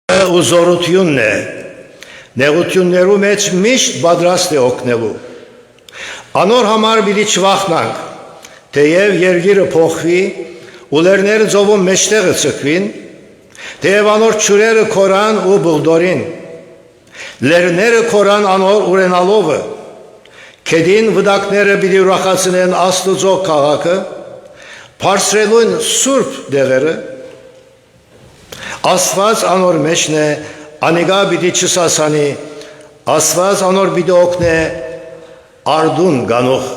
ու զորությունն է, նեղություններու մեջ միշտ պատրաստ է օգնելու։ Անոր համար պիտի չվախնանք, թեև երկիրը փոխվի, ու լեռները ծովում մեջտեղը ցկվին, թեև անոր ջուրերը քորան ու բուղդորին, լեռները քորան անոր ուրենալովը, քեդին վտակները պիտի ուրախացնեն Աստուծո քաղաքը, բարձրելուն սուրբ դեղերը, Աստված անոր մեջն է, անիկա պիտի չսասանի, Աստված անոր պիտի օգնե արդուն գանող։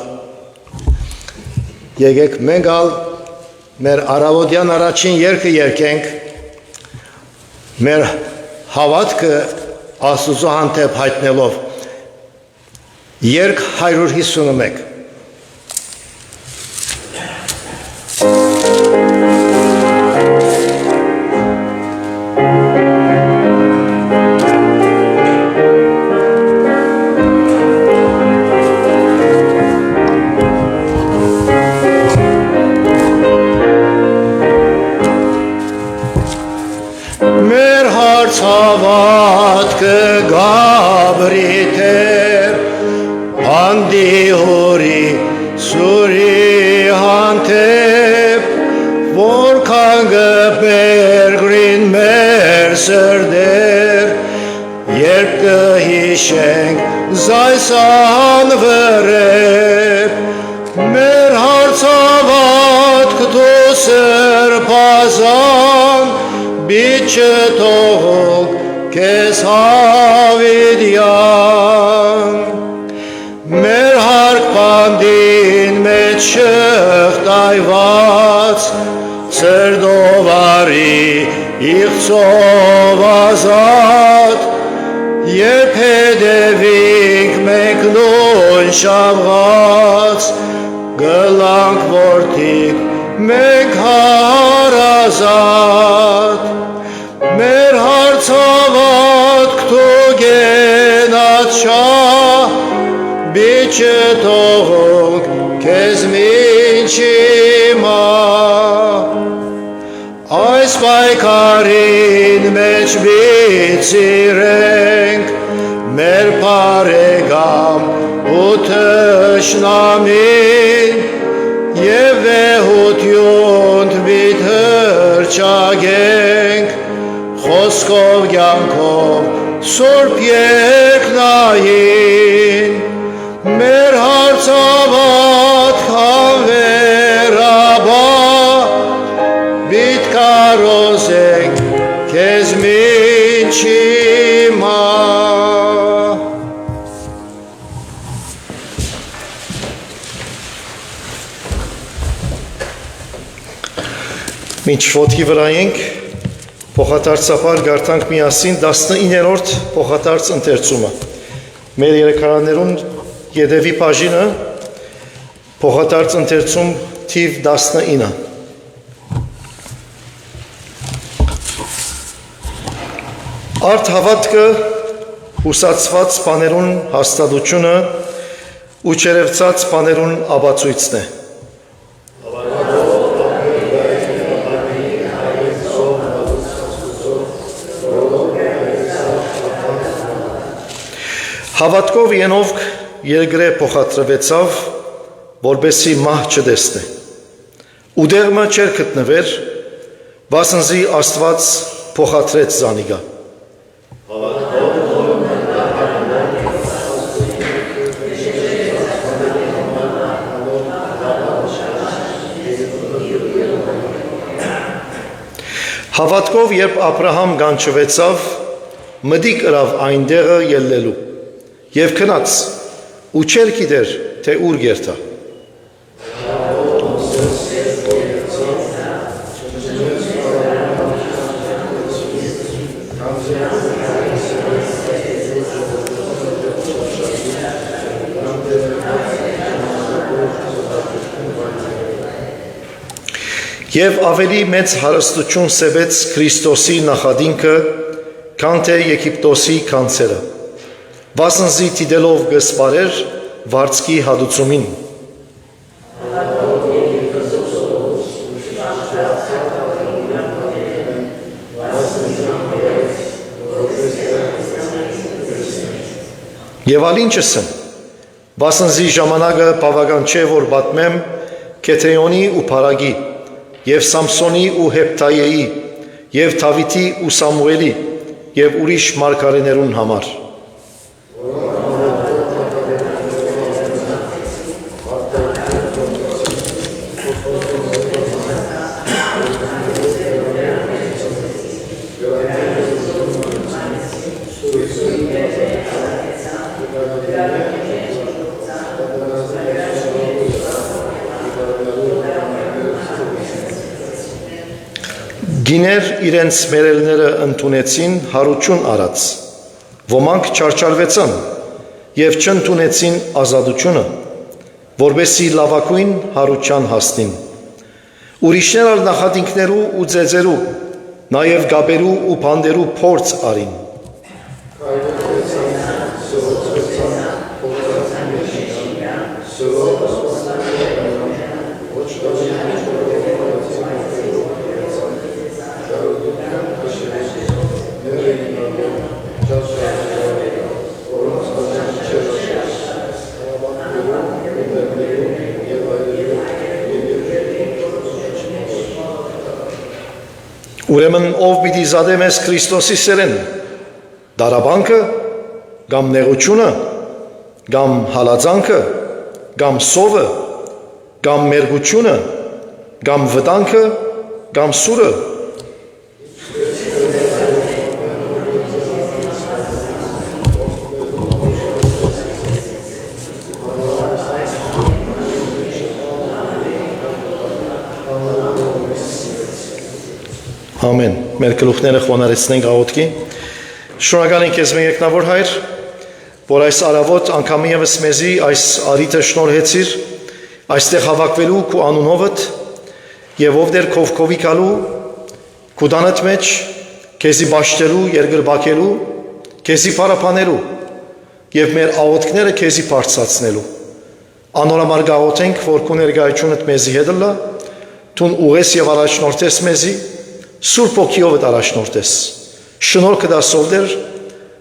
Եկեք մենք ալ մեր առավոտյան առաջին երգը երգենք, մեր հավատքը Աստուծո հանդեպ հայտնելով, երգ 151։ Հավատքը գաբրիթեր հանդի հորի սուրի հանդեպ որքան գբերգրին մեր սրդեր երբ կհիշենք զայսան վրեպ մեր հարցավատք դու սրբազան Biçe toğuk kes havidyan Merhark pandin meçşık dayvats Serdovari ikhsov azat Yep hedevik meklun şavgats Gılank vortik mek harazat Մեր հարցավատ քթու գենաչա Բիչը թողոք կեզ մինչիմա Այս պայքարին մեջ բիցիրենք Մեր պարեգամ ու թշնամին Եվ վեհությունդ բիթրճագենք Խոսքով կյանքով սուրբ երկնային մեր հարցավատ քավերաբա բիթ կարոզենք քեզ մինչիմա Մինչ ոտքի վրա ենք Փոխադարձաբար գարտանք միասին 19-րդ փոխադարձ ընթերցումը։ Մեր երեքարաներուն յետևի բաժինը փոխադարձ ընթերցում թիվ 19։ Արդ հավատքը հուսացված բաներուն հաստատությունը ու չերևցած բաներուն ապացույցն է։ Հավատքով Ենովք երկրե փոխադրվեցավ, որբեսի մահ չտեսնե։ Ուդեղը չեր գտնվեր, վասնզի Աստված փոխադրեց զանիգա։ Հավատքով երբ Աբրահամ գանչվեցավ, մտիկ ըրավ այնտեղը ելնելու։ Եվ քնած ու չեր գիտեր, թե ուր գերտա։ Եվ ավելի մեծ հարստություն սևեց Քրիստոսի նախադինքը, քան թե Եգիպտոսի քանցերը։ Վասնզի դիտելով գսպարեր վարձքի հադուցումին։ Եվ ալինչս եմ, բասնզի ժամանակը բավական չէ, որ պատմեմ Քեթեոնի ու Փարագի, և Սամսոնի ու Հեպտայեի, և Դավիթի ու Սամուելի, և ուրիշ մարգարեներուն համար։ Գիներ իրենց մերելները ընդունեցին հարություն արած, ոմանք չարչարվեցան և չընդունեցին ազատությունը, որբեսի լավակույն հարության հասնին։ Ուրիշներ ալ նախատինքներու ու ձեձերու, նաև գաբերու ու բանդերու փորձ արին։ Ուրեմն ով պիտի զադե մեզ Քրիստոսի սերեն, դարաբանքը, կամ նեղությունը, կամ հալածանքը, կամ սովը, կամ մերգությունը, կամ վտանգը, կամ սուրը։ Ամեն, մեր գլուխները խոնարեցնենք աղոթքի։ Շնորհակալ ենք քեզ մեկնավոր Հայր, որ այս արավոտ անգամ ևս մեզի այս արիթը շնորհեցիր, այստեղ հավաքվելու քո անունովդ եւ ով դեր քովքովի գալու քո դանդ մեջ քեզի բաշխելու, երկրբակելու, քեզի փարապանելու եւ մեր աղոթքները քեզի բարձրացնելու։ Անորամար գաղոթենք, որ քո ներկայությունդ մեզի հետ լա, տուն ուղես եւ առաջնորդես մեզի, Սուրբ ոգիովդ առաջնորդես, շնորհքը տաս ով դեր,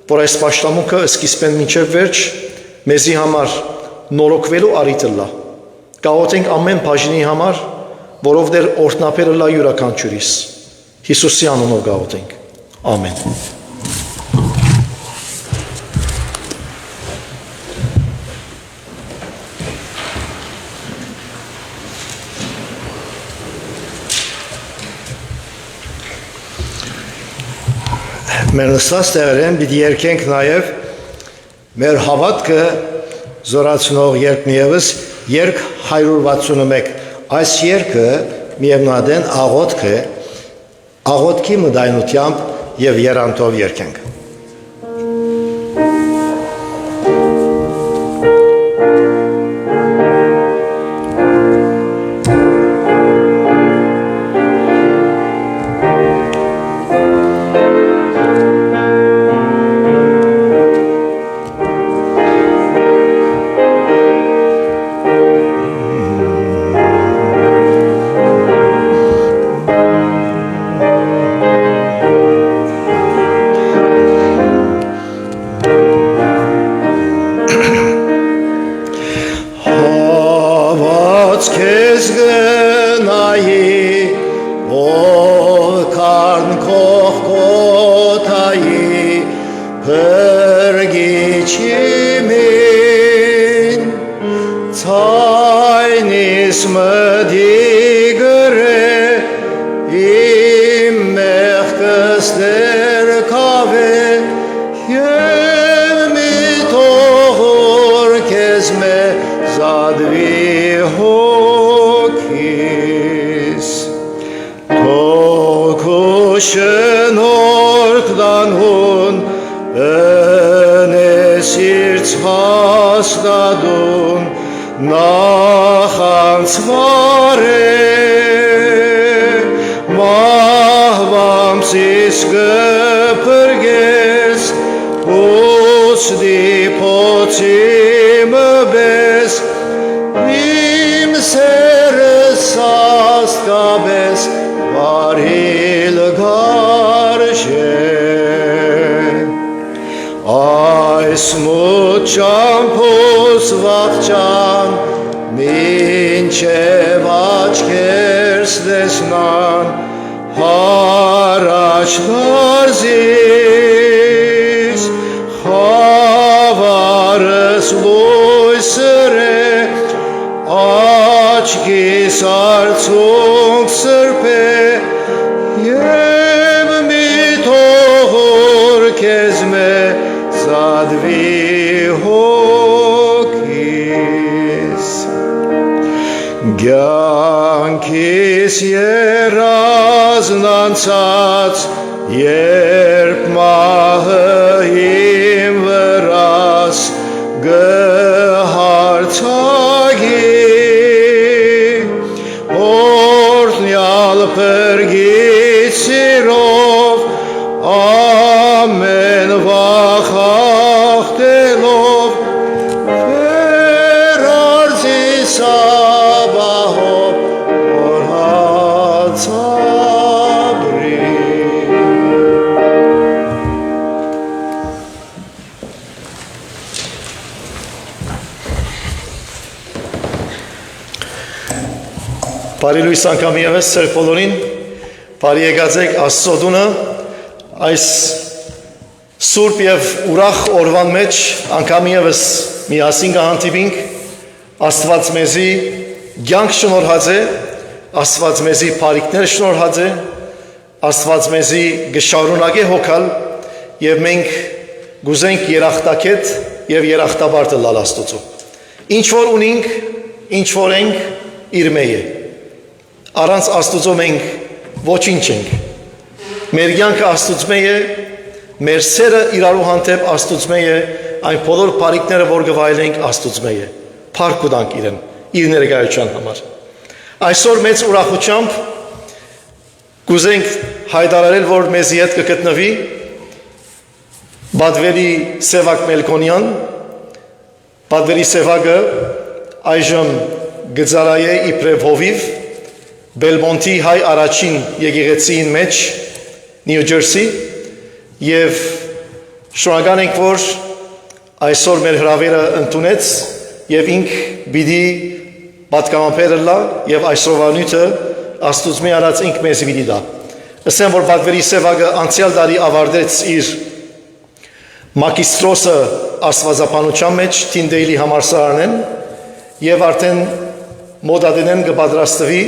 որ այս պաշտամունքը սկիզբեն մինչև վերջ մեզի համար նորոգվելու առիթը լա։ Գաղոթենք ամեն բաժնի համար, որով դեր օրհնապերը լա յուրաքանչյուրիս։ Հիսուսի անունով գաղոթենք։ Ամեն։ Մեր նստած տեղերեն պիտի երգենք նաև մեր հավատքը զորացնող երգն ևս երգ 161։ Այս երգը միևնույն աղոթք է, աղոթքի մտայնությամբ եւ երանտով երգենք։ այս մոճամփոս վաղճան մինչև աչքերս տեսնան հարաճ դարձիս խավարս լույսր է աչքիս արցունք սրբե և մի թողոր քեզ մեծադվի հոգիս կյանքիս երազն անցած երբ մահը իմ վրաս գհարցակի օրհնյալ փրկիչ սիրով ամեն վախ հաղթելով վերարձիս Սաբահով օրհացաբրի Բարի լույս անգամ ևս ծեր բոլորին, բարի եկած եք Աստծո տունը, այս սուրբ և ուրախ օրվան մեջ անգամ ևս միասին կհանդիպենք, Աստված մեզի կյանք շնորհած է, Աստված մեզի բարիքներ շնորհած է, Աստված մեզի կշարունակի հոգալ և մենք կուզենք երախտակետ և երախտաբար տալ Աստծո։ Ինչ որ ունենք, ինչ որ ենք, իր մեջ է։ Առանց Աստծո մենք ոչինչ ենք։ Մեր կյանքը Աստծո մեջ է, մեր սերը իրարու հանդեպ Աստծո մեջ է, այն բոլոր բարիքները, որ կվայելենք Աստծո մեջ է։ Փառք տանք իրեն, իր ներկայության համար։ Այսօր մեծ ուրախությամբ կուզենք հայտարարել, որ մեզի հետ կգտնվի Բադվերի Սևակ Մելքոնյան, Բադվերի Սևակը այժմ գծարայե իբրև հովիվ Բելմոնտի հայ առաջին եկեղեցին մեջ Նյու Ջերսի և շնորհակալ ենք, որ այսօր մեր հրավերը ընդունեց և ինք պիտի պատգամաբեր լա և այսօրվա նյութը Աստծո մի արած ինք մեզ պիտի տա։ Ասեմ, որ Բադվերի Սևակը անցյալ տարի ավարտեց իր մագիստրոսը աստվածաբանության մեջ Թինդեյլի համալսարանեն և արդեն մոդադենեն կպատրաստվի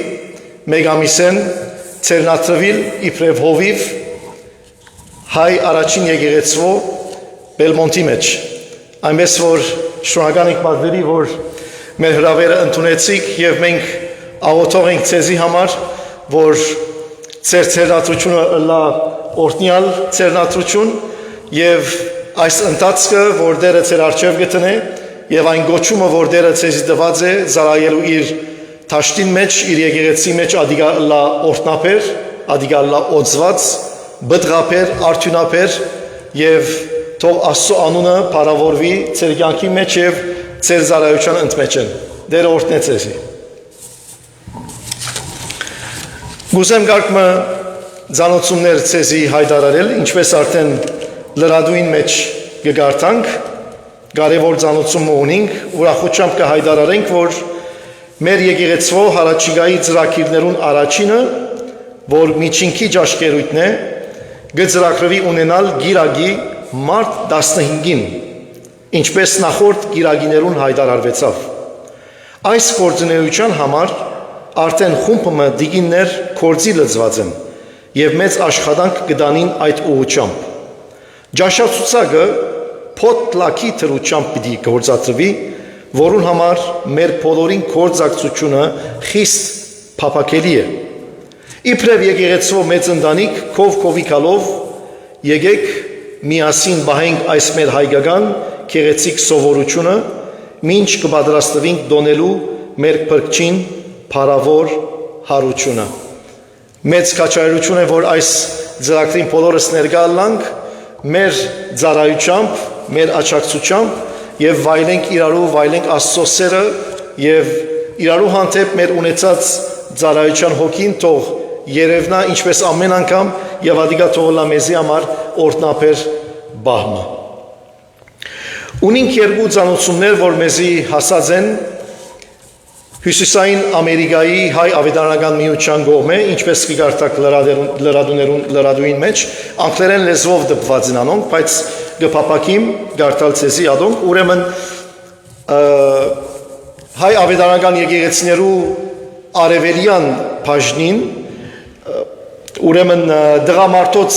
մեկ ամիսեն ցերնատրվիլ իբրև հովիվ հայ առաջին եկեղեցու Բելմոնտի մեջ։ Այնպես որ շնորհակալ ենք Բադվերի, որ մեր հրավերը ընդունեցիք և մենք աղոթող ենք ցեզի համար, որ ձեր ցերնատրությունը լա օրհնյալ ցերնատրություն և այս ընթացքը, որ Տերը ձեր առջև գտնե և այն գոչումը, որ Տերը ցեզի տված է ծառայելու իր Թաշտին մեջ, իր եկեղեցի մեջ ադիգա լա օրհնապեր, ադիգա լա օծված, բդղապեր, արդյունապեր և թող Աստծո անունը փառավորվի ձեր կյանքի մեջ և ձեր ծառայության ընդմեջն։ Տերը օրհնե ձեզի։ Գուզեմ գարկմը ծանոթություններ ձեզի հայտարարել, ինչպես արդեն լրադուին մեջ կգարտանք, կարևոր ծանոթություն ունենք, ուրախությամբ կհայտարարենք, որ մեր եկեղեցու հարաճիգայի ծրագիրներուն առաջինը, որ միջինքի ճաշկերույթն է, կծրագրվի ունենալ գիրագի մարտ 15-ին, ինչպես նախորդ գիրագիներուն հայտարարվեցավ։ Այս գործունեության համար արդեն խումբը դիգիններ կորձի լծված են և մեծ աշխատանք կդանին այդ ուղղությամբ։ Ճաշացուցակը փոթլակի թրությամբ պիտի գործադրվի, որուն համար մեր բոլորին գործակցությունը խիստ փափակելի է։ Իբրև եկեղեցու մեծ ընտանիք քով-քովի գալով եկեք միասին բահենք այս մեր հայկական գեղեցիկ սովորությունը, մինչ կպատրաստվենք դոնելու մեր փրկչին փառավոր հարությունը։ Մեծ քաջայերություն է, որ այս ծրագրին բոլորս ներկա ալանք մեր ծառայությամբ, մեր աջակցությամբ և վայելենք իրարու, վայելենք Աստծո սերը և իրարու հանդեպ մեր ունեցած ծառայության հոգին թող երևնա ինչպես ամեն անգամ և ադիգա թողլա մեզի համար օրհնապեր բահմը։ Ունենք երկու ծանոթություններ, որ մեզի հասած են Հյուսիսային Ամերիկայի հայ ավետարանական միության կողմէ, ինչպես կգարտակ լրադուին մեջ, անգլերեն լեզվով դպված են անոնք, բայց կփապակիմ գարտալ ցեզի ադոնք, ուրեմն հայ ավետարանական եկեղեցիներու արևելյան բաժնին, ուրեմն դղամարտոց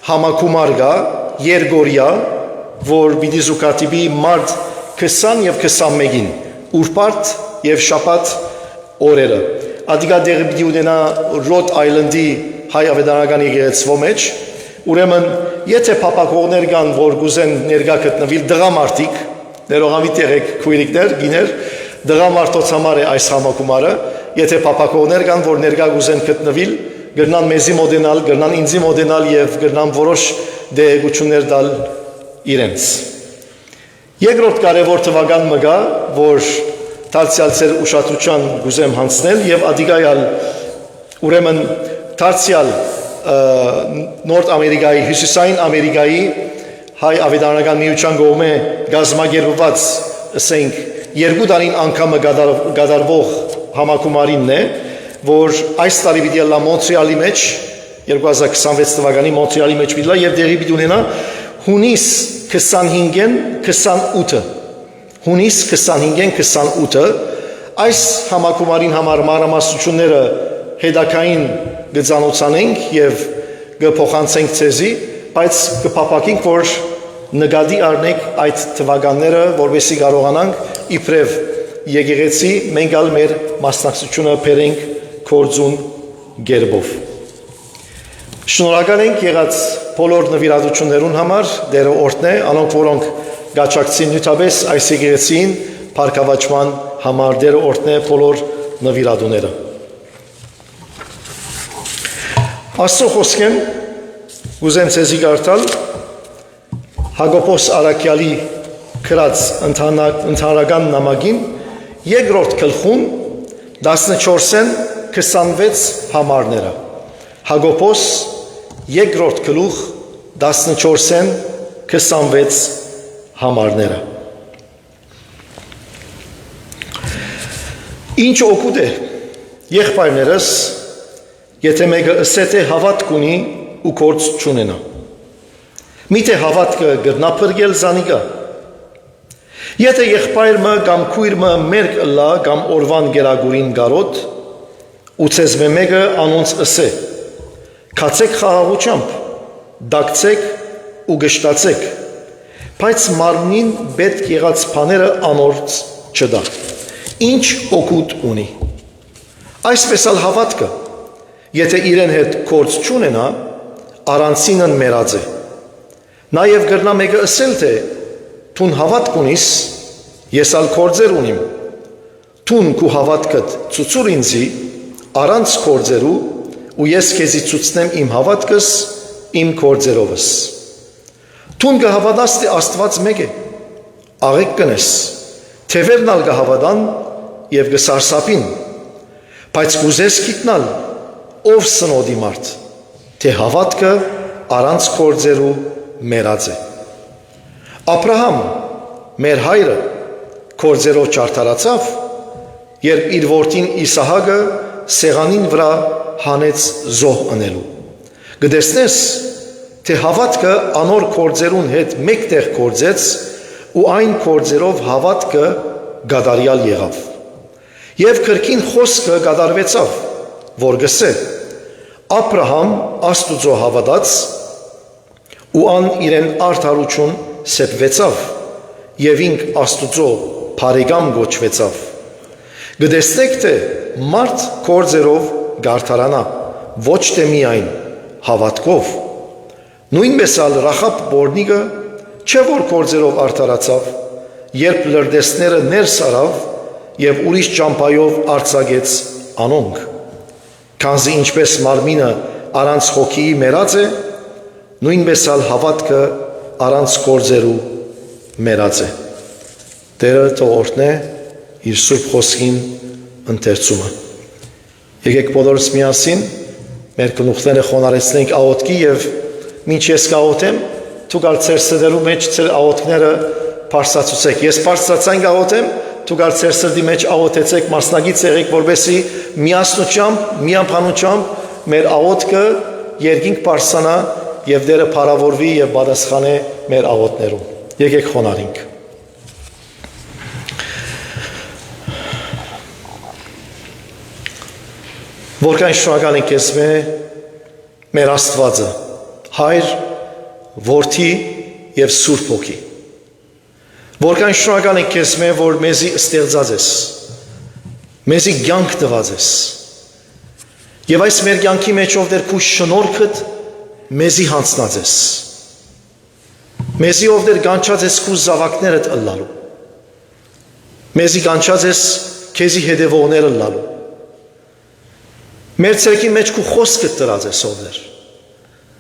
համակումար գա, երգորյա, որ պիտի զուգատիպի մարտ 20 և 21-ին, ուրբարտ և շաբաթ օրերը։ Ադիգա դեղի պիտի ունենա Ռոդ Այլանդի հայ ավետարանական եկեղեցվո մեջ, ուրեմն եթե փապակողներ կան, որ գուզեն ներկա գտնվիլ դղամարտիկ, ներողամի տեղեք քույրիկներ, գիներ, դղամարտոց համար է այս համակումարը, եթե փապակողներ կան, որ ներկա գուզեն գտնվիլ, գրնան մեզի մոդենալ, գրնան ինձի մոդենալ և գրնան որոշ դեղեցություններ դալ իրենց։ Երկրորդ կարևոր թվական մգա, որ դարձյալ ծեր ուշադրության գուզեմ հանցնել և ադիգայալ ուրեմն դարձյալ Նորդ Ամերիկայի, Հյուսիսային Ամերիկայի հայ ավետարանական միության կողմէ գազմագերբված, ասենք, երկու տարին անգամը գադարվող համակումարինն է, որ այս տարի պիտի լա Մոնտրեալի մեջ, 2026 թվականի Մոնտրեալի մեջ պիտի լա և դեղի պիտի ունենա հունիս 25-ին 28-ը, հունիս 25-ին 28-ը, այս համակումարին համար մանրամասնությունները հետագային կծանոթանենք և կփոխանցենք ցեզի, բայց կփապակենք, որ նկատի առնենք այդ թվականները, որովհետեւ կարողանանք իբրև եկեղեցի մենք ալ մեր մասնակցությունը բերենք կորձուն գերբով։ Շնորհակալ ենք եղած բոլոր նվիրատություններուն համար, դերը օրհնե, անոնք որոնք գաչակցին նյութաբես այս եկեղեցին փառքավաճման համար, դերը օրհնե բոլոր նվիրատուները։ Աստծո խոսքեն ուզեմ ցեզի կարդալ Հակոբոս Արաքյալի գրած ընդհանրական նամակին երկրորդ գլխուն 14-ին 26 համարները։ Հակոբոս երկրորդ գլուխ 14-ին 26 համարները։ Ինչ օգուտ է եղբայրներս, եթե մեկը ըսետ է հավատք ունի ու գործ չունենա։ Միթե հավատքը գտնա փրկել զանիկա։ Եթե եղբայրը կամ քույրը մերկ ըլլա կամ օրվան գերագուրին գարոտ, ու ցեզմե մեկը անոնց ըսե. Քացեք խաղաղությամբ, դակցեք ու գշտացեք, բայց մարմնին պետք եղած բաները անորց չդա։ Ինչ օգուտ ունի։ Այսպես ալ հավատքը, եթե իրեն հետ գործ չունենա, առանցինն մերած է։ Նաև գրնա մեկը ըսել թե թուն հավատք ունիս, ես ալ գործեր ունիմ։ Թուն քու հավատքդ ցուցուր ինձի, առանց գործերու, ու ես քեզի ցուցնեմ իմ հավատքս, իմ գործերովս։ Թուն կհավատաս թե Աստված մեկ է, աղեք կնես, թևերն ալ կհավատան և կսարսափին, բայց կուզես գիտնալ, ով սնոդի մարդ, թե հավատքը առանց գործերու մերած է։ Աբրահամ, մեր հայրը, գործերով չարդարացավ, երբ իր որդին Իսահակը սեղանին վրա հանեց զոհ ընելու։ Գտեսնես, թե հավատքը անոր գործերուն հետ մեկտեղ գործեց ու այն գործերով հավատքը գադարյալ եղավ։ Եվ կրկին խոսքը գադարվեցավ, որ գսե. Աբրահամ Աստուծո հավատաց ու ան իրեն արդարություն սեպվեցավ և ինք Աստուծո բարեկամ գոչվեցավ։ Գտեսնեք, թե մարդ գործերով գարդարանա, ոչ թե միայն հավատքով։ Նույնպես ալ Ռախաբ բորնիկը չէ որ գործերով արդարացավ, երբ լրտեսները ներս արավ և ուրիշ ճամփայով արձակեց անոնք։ Քանզի ինչպես մարմինը առանց հոգիի մեռած է, նույնպես ալ հավատքը առանց գործերու մեռած է։ Տերը թող օրհնե իր սուրբ խոսքին ընթերցումը։ Եկեք բոլորս միասին մեր գլուխները խոնարհեցնենք աղոթքի և մինչ ես կաղոթեմ, դուք ալ ձեր սրտերու մեջ ձեր աղոթքները բարձրացուցեք։ Ես բարձրացան գաղութեմ, դուք ալ ձեր սրտի մեջ աղոթեցեք, մասնագից եղեք, որպեսզի միասնությամբ, միապանությամբ մեր աղոթքը երկինք բարձրանա եւ դերը փառավորվի եւ պատասխանե մեր աղոթներում։ Եկեք խոնարհենք։ Որքան շնորհակալ ենք քեզ մեր Աստվածը, Հայր, Որդի եւ Սուրբ Հոգի։ Որքան շնորհակալ ենք քեզ որ մեզի ստեղծած ես, մեզի կյանք տված ես։ Եվ այս մեր կյանքի մեջ ով դեր քու շնորհքդ մեզի հանձնած ես։ Մեզի ով դեր կանչած ես քու զավակներդ ըլլալու։ Մեզի կանչած ես քեզի հետևողներ ըլլալու։ Մեր ցերքի մեջ քու խոսքը տրած ես ով դեր,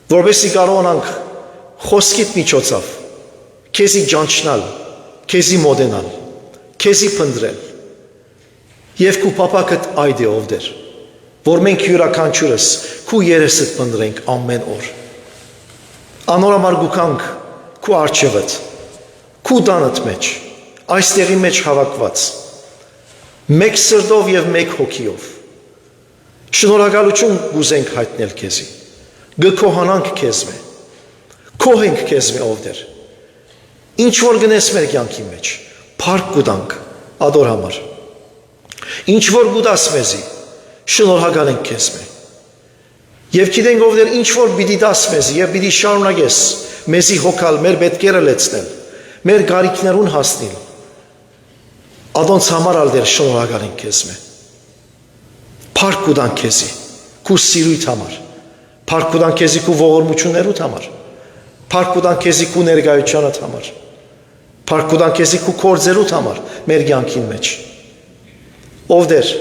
որովհետեւ կարողանանք խոսքիդ միջոցով քեզի ճանչնալ, քեզի մոդենալ, քեզի փնտրել։ Եվ քու պապակդ այդ է ով դեր, որ մենք յուրաքանչյուրս քու երեսդ փնտրենք ամեն օր։ Անորամար գուքանք քու արչևդ, քու տանդ մեջ, այստեղի մեջ հավաքված, մեկ սրտով եւ մեկ հոգիով։ Շնորհակալություն գուզենք հայտնել քեզի։ Գկոհանանք քեզ մե։ Կոհենք քեզ մե ով դեր։ Ինչ որ գնես մեր կյանքի մեջ, փառք կուտանք ադոր համար։ Ինչ որ գուտաս մեզի, շնորհակալ ենք քեզ մե։ Եվ գիտենք ով դեր ինչ որ պիտի դաս մեզի եւ պիտի շարունակես մեզի հոգալ, մեր պետքերը լեցնել, մեր գարիքներուն հասնել։ Ադոնց համար ալ դեր շնորհակալ ենք քեզ մե։ Փառք կուտանք քեզի, քու սիրույթ համար, փառք կուտանք քեզի քու ողորմություններուդ համար, փառք կուտանք քեզի քու ներկայությանդ համար, փառք կուտանք քեզի քու կորձերուդ համար մեր կյանքին մեջ։ Ով դեր,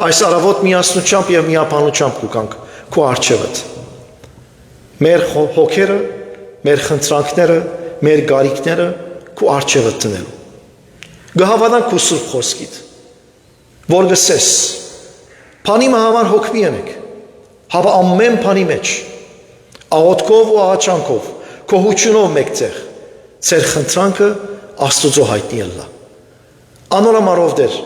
այս առավոտ միասնությամբ եւ միապանությամբ կուկանք քու արչևդ։ Մեր հոգերը, մեր խնդրանքները, մեր գարիքները քու արչևդ տնելու։ Գհավանանք քու սուրբ խոսքիդ, որ գսես Փանի համար հոգմի ենք, հավա ամեն փանի մեջ, աղոթքով ու աղաչանքով, կոհությունով մեկտեղ, ծեր խնդրանքը Աստուծո հայտնի ըլլա։ Անորամարով դեր,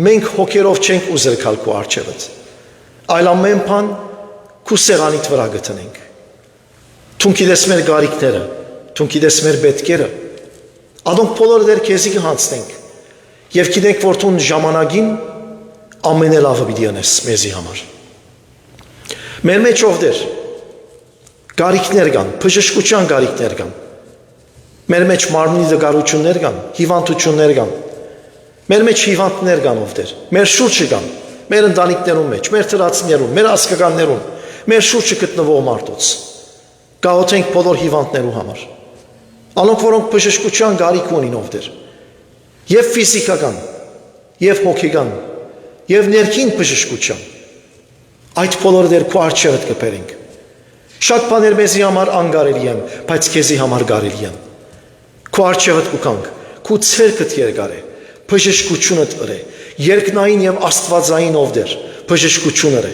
մենք հոգերով չենք ուզել գալ քու առջևդ, այլ ամեն փան քու սեղանիդ վրա գտնենք։ Դու գիտես մեր գարիքները, դու գիտես մեր պետքերը, ադոնք բոլորը դեր քեզի կհանձնենք, եւ գիտենք որ դու ժամանակին ամենելավը պիտի անես մեզի համար։ Մեր մեջ ով դեր, գարիքներ կան, բժշկության գարիքներ կան, մեր մեջ մարմնի դգարություններ կան, հիվանդություններ կան, մեր մեջ հիվանդներ կան ով դեր, մեր շուրջը կան, մեր ընտանիքներում մեջ, մեր թրացիներում, մեր ասկականներում, մեր շուրջը գտնվող մարդոց, գաղութենք բոլոր հիվանդներու համար, անոնք որոնք բժշկության գարիք ունին ով դեր, եւ ֆիզիկական, եւ հոգեկան, եւ ներքին բժշկության, այդ բոլորը դեր քու առջևդ կբերենք։ Շատ բաներ մեզի համար անգարելի են, բայց քեզի համար կարելի են։ Քու առջևդ կուկանք, քու ցերկդ երկար է, բժշկությունդ ըրե, երկնային եւ աստվածային ով դեր, բժշկությունն է,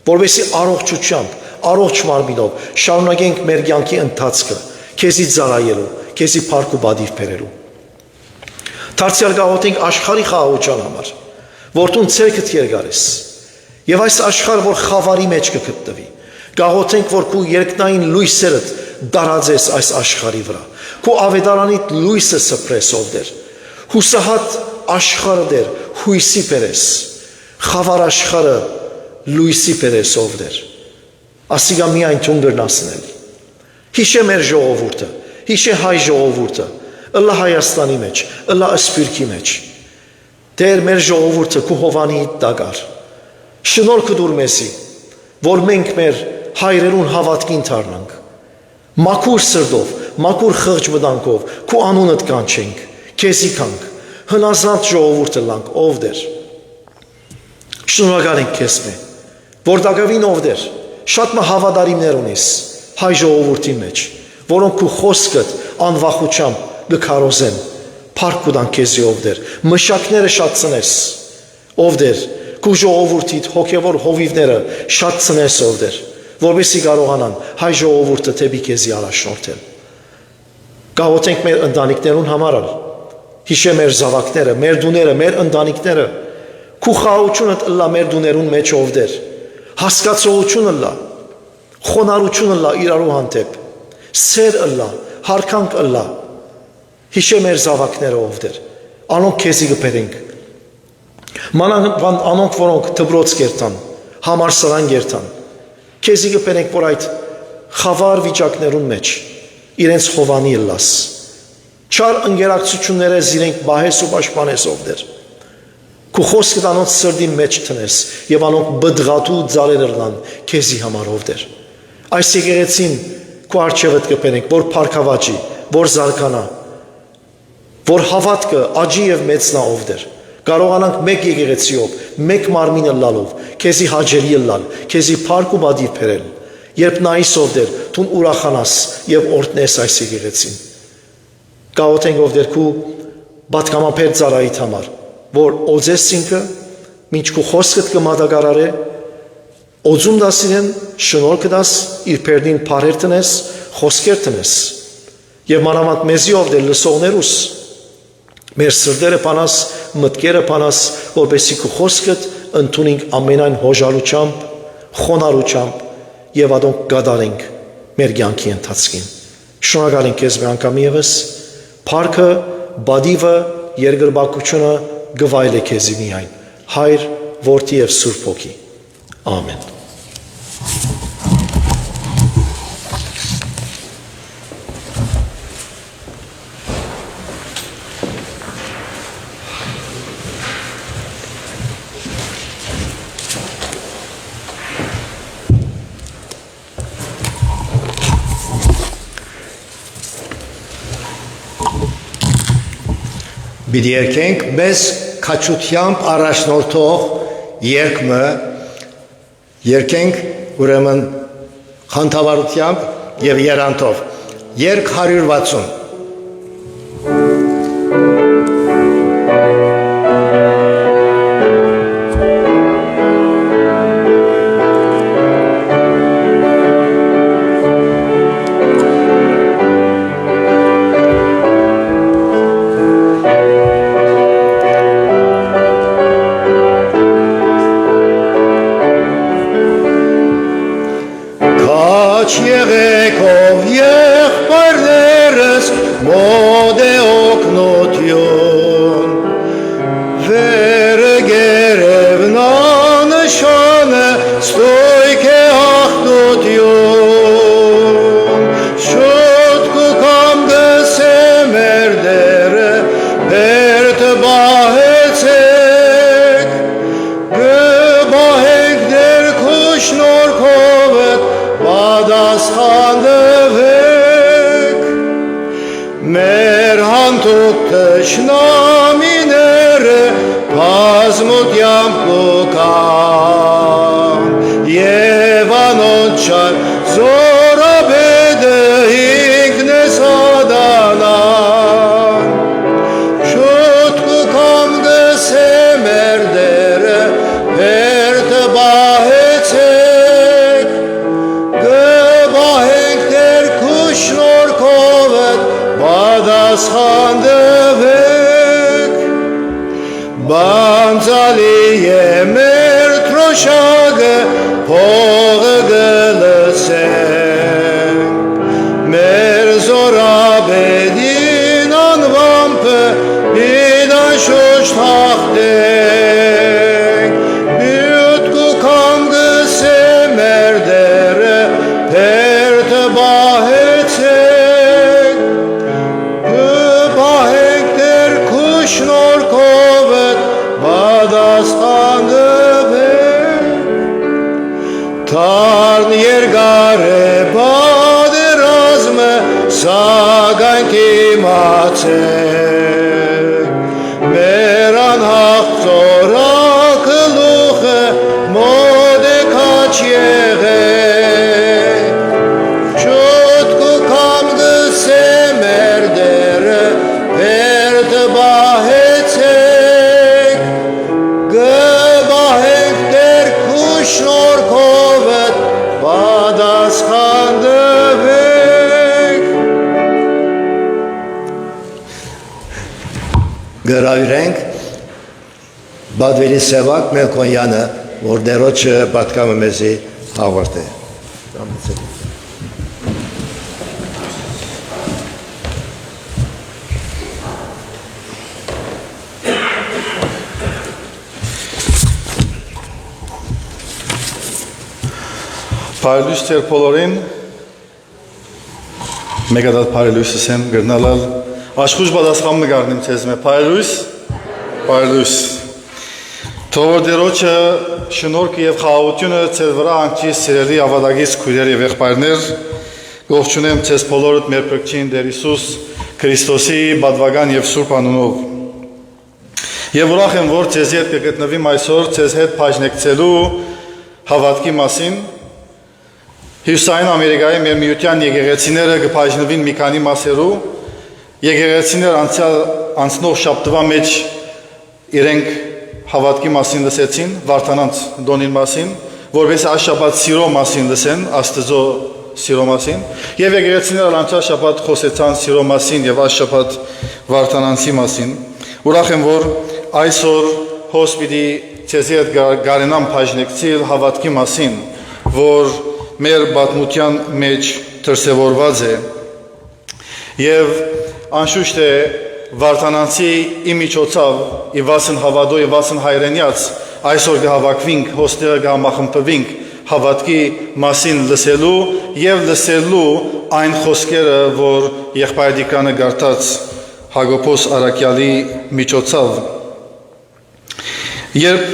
որովհետեւ առողջությամբ, առողջ մարմինով շարունակենք մեր կյանքի ընթացքը, քեզի ծառայելու, քեզի փառք ու բադիվ բերելու։ Դարձյալ գաղութենք աշխարհի խաղաղության համար, որ դու ցերկդ երկար ես, եւ այս աշխարհը որ խավարի մեջ կգտնվի, գաղութենք որ քու երկնային լույսերդ դարածես այս աշխարհի վրա, քու ավետարանիդ լույսը սփրես ով դեր, հուսահատ աշխարհը դեր, հույսի բերես, խավար աշխարհը լույսի բերես ով դեր, ասիգա միայն դու գրնասնել։ Հիշե մեր ժողովուրդը, հիշե հայ ժողովուրդը, ըլլա Հայաստանի մեջ, ըլլա Սփյուռքի մեջ։ Դեր մեր ժողովուրդը քու հովանի դագար։ Շնորհք դուր մեզի, որ մենք մեր հայրերուն հավատքին դառնանք։ Մաքուր սրտով, մաքուր խղճ մտանքով քու անունդ կանչենք, քեզի կանք, հնազանդ ժողովուրդը լանք ով դեր։ Շնորհակալ ենք քեզ մե, որ դակավին ով դեր, շատ մը հավատարիմներ ունես հայ ժողովրդի մեջ, որոնք քու խոսքդ անվախությամբ գքարոզեն, փառք կուտան քեզի ով դեր, մշակները շատ ցնես, ով դեր, քու ժողովրդիդ հոգևոր հովիվները շատ ցնես ով դեր, որովհետեւ կարողանան հայ ժողովուրդը թեպի քեզի առաջնորդել։ Գաղութենք մեր ընտանիքներուն համար, հիշե մեր զավակները, մեր դուները, մեր ընտանիքները, քու խաղությունը ըլլա մեր դուներուն մեջ ովդեր, հասկացողություն ըլլա, խոնարհություն ըլլա իրարու հանդեպ, սեր ըլլա, հարկանք ըլլա, հիշե մեր զավակները ովդեր, անոնք քեզի կբերենք, անոնք որոնք դպրոց կերտան, համալսարան կերտան, քեզի կբերենք, որ այդ խավար վիճակներուն մեջ իրենց խովանի ըլլաս, չար ընկերակցությունները զիրենք բահես ու պաշտպանես ովդեր, քու խոսքդ անոնց սրդի մեջ տնես եւ անոնք բդղատու ծառեր ըլլան քեզի համար ովդեր, այս եկեղեցին քու արջևդ կբերենք, որ փառքավաճի, որ զարգանա, որ հավատքը աճի եւ մեծնա ովդեր, կարողանանք մեկ եկեղեցիով, մեկ մարմին ըլլալով, քեզի հաջելի ըլլալ, քեզի փառք ու բադիվ բերել, երբ նայիս ովդեր, թուն ուրախանաս եւ օրտնես այս եկեղեցին, գաղութենք ովդեր քու բատկամապեր ծառայիդ համար, որ օձես ինքը, մինչ քու խոսքդ կմատակարարե, օձում դաս իրեն, շնորհքը դաս, իր պերդին փարեր տնես, խոսքեր տնես, եւ մանավանդ մեզի ովդեր լսողներուս, մեր սրդերը պանաս, մտքերը պանաս, որպեսզի քու խոսքդ ընդունենք ամենայն հոժարությամբ, խոնարհությամբ եւ ադոնք գադարենք մեր կյանքի ընթացքին։ Շնորհակալ ենք քեզ մի անգամ եւս, փառքը, բադիվը, երկրպագությունը գվայել է քեզի միայն, Հայր, Որդի եւ Սուրբ Հոգի։ Ամեն։ Бид երկենք մեզ քաչությամբ առաջնորդող երկմը, երկենք ուրեմն խանդավառությամբ եւ երանտով, երկ 160 գրավիրենք Բադվելի Սևակ Մելքոնյանը, որ դերոջը պատկամը մեզի հաղորդ է։ Paralույս ծեր բոլորին, մեկ ադատ paralույսս եմ գրնալալ, աշխուժ բադասխամ մգարնիմ ծեզ մե, paralույս, թովոր դերոչը շնորքը և խաղաղությունը ծեր վրա անկի սիրելի ավադագից քույրեր և եղբայրներ, գողջունեմ ծեզ բոլորդ մեր պրկչին դեր Հիսուս Քրիստոսի բադվագան և սուրբ անունով։ Եվ ուրախ եմ, որ ծեզ հետ կգտնվիմ այսօր ծեզ հետ բաժնեկցելու հավատքի մասին, Հյուսային Ամերիկայի մեր միության եկեղեցիները կբաժնվին մի քանի մասերու, եկեղեցիներ անցնող շաբթվա մեջ իրենք հավատքի մասին լսեցին, Վարդանանց դոնին մասին, որպես այս շաբաթ սիրո մասին լսեն, Աստծո սիրո մասին, եւ եկեղեցիները անցյալ շաբաթ խոսեցան սիրո մասին եւ այս շաբաթ Վարդանանցի մասին։ Ուրախ եմ, որ այսօր հոսպիտի ցեզի հետ գարենամ բաժնեկցել հավատքի մասին, որ մեր բատմության մեջ դրսևորված է եւ անշուշտ է Վարդանանցի իմիջոցով իվասն հավատո իվասն հայրենյաց այսօր կհավաքվենք հոստերը կհամախմբվենք հավատքի մասին լսելու եւ լսելու այն խոսքերը որ եղբայր դիկանը գարտած Հակոբոս Արաքյալի միջոցով երբ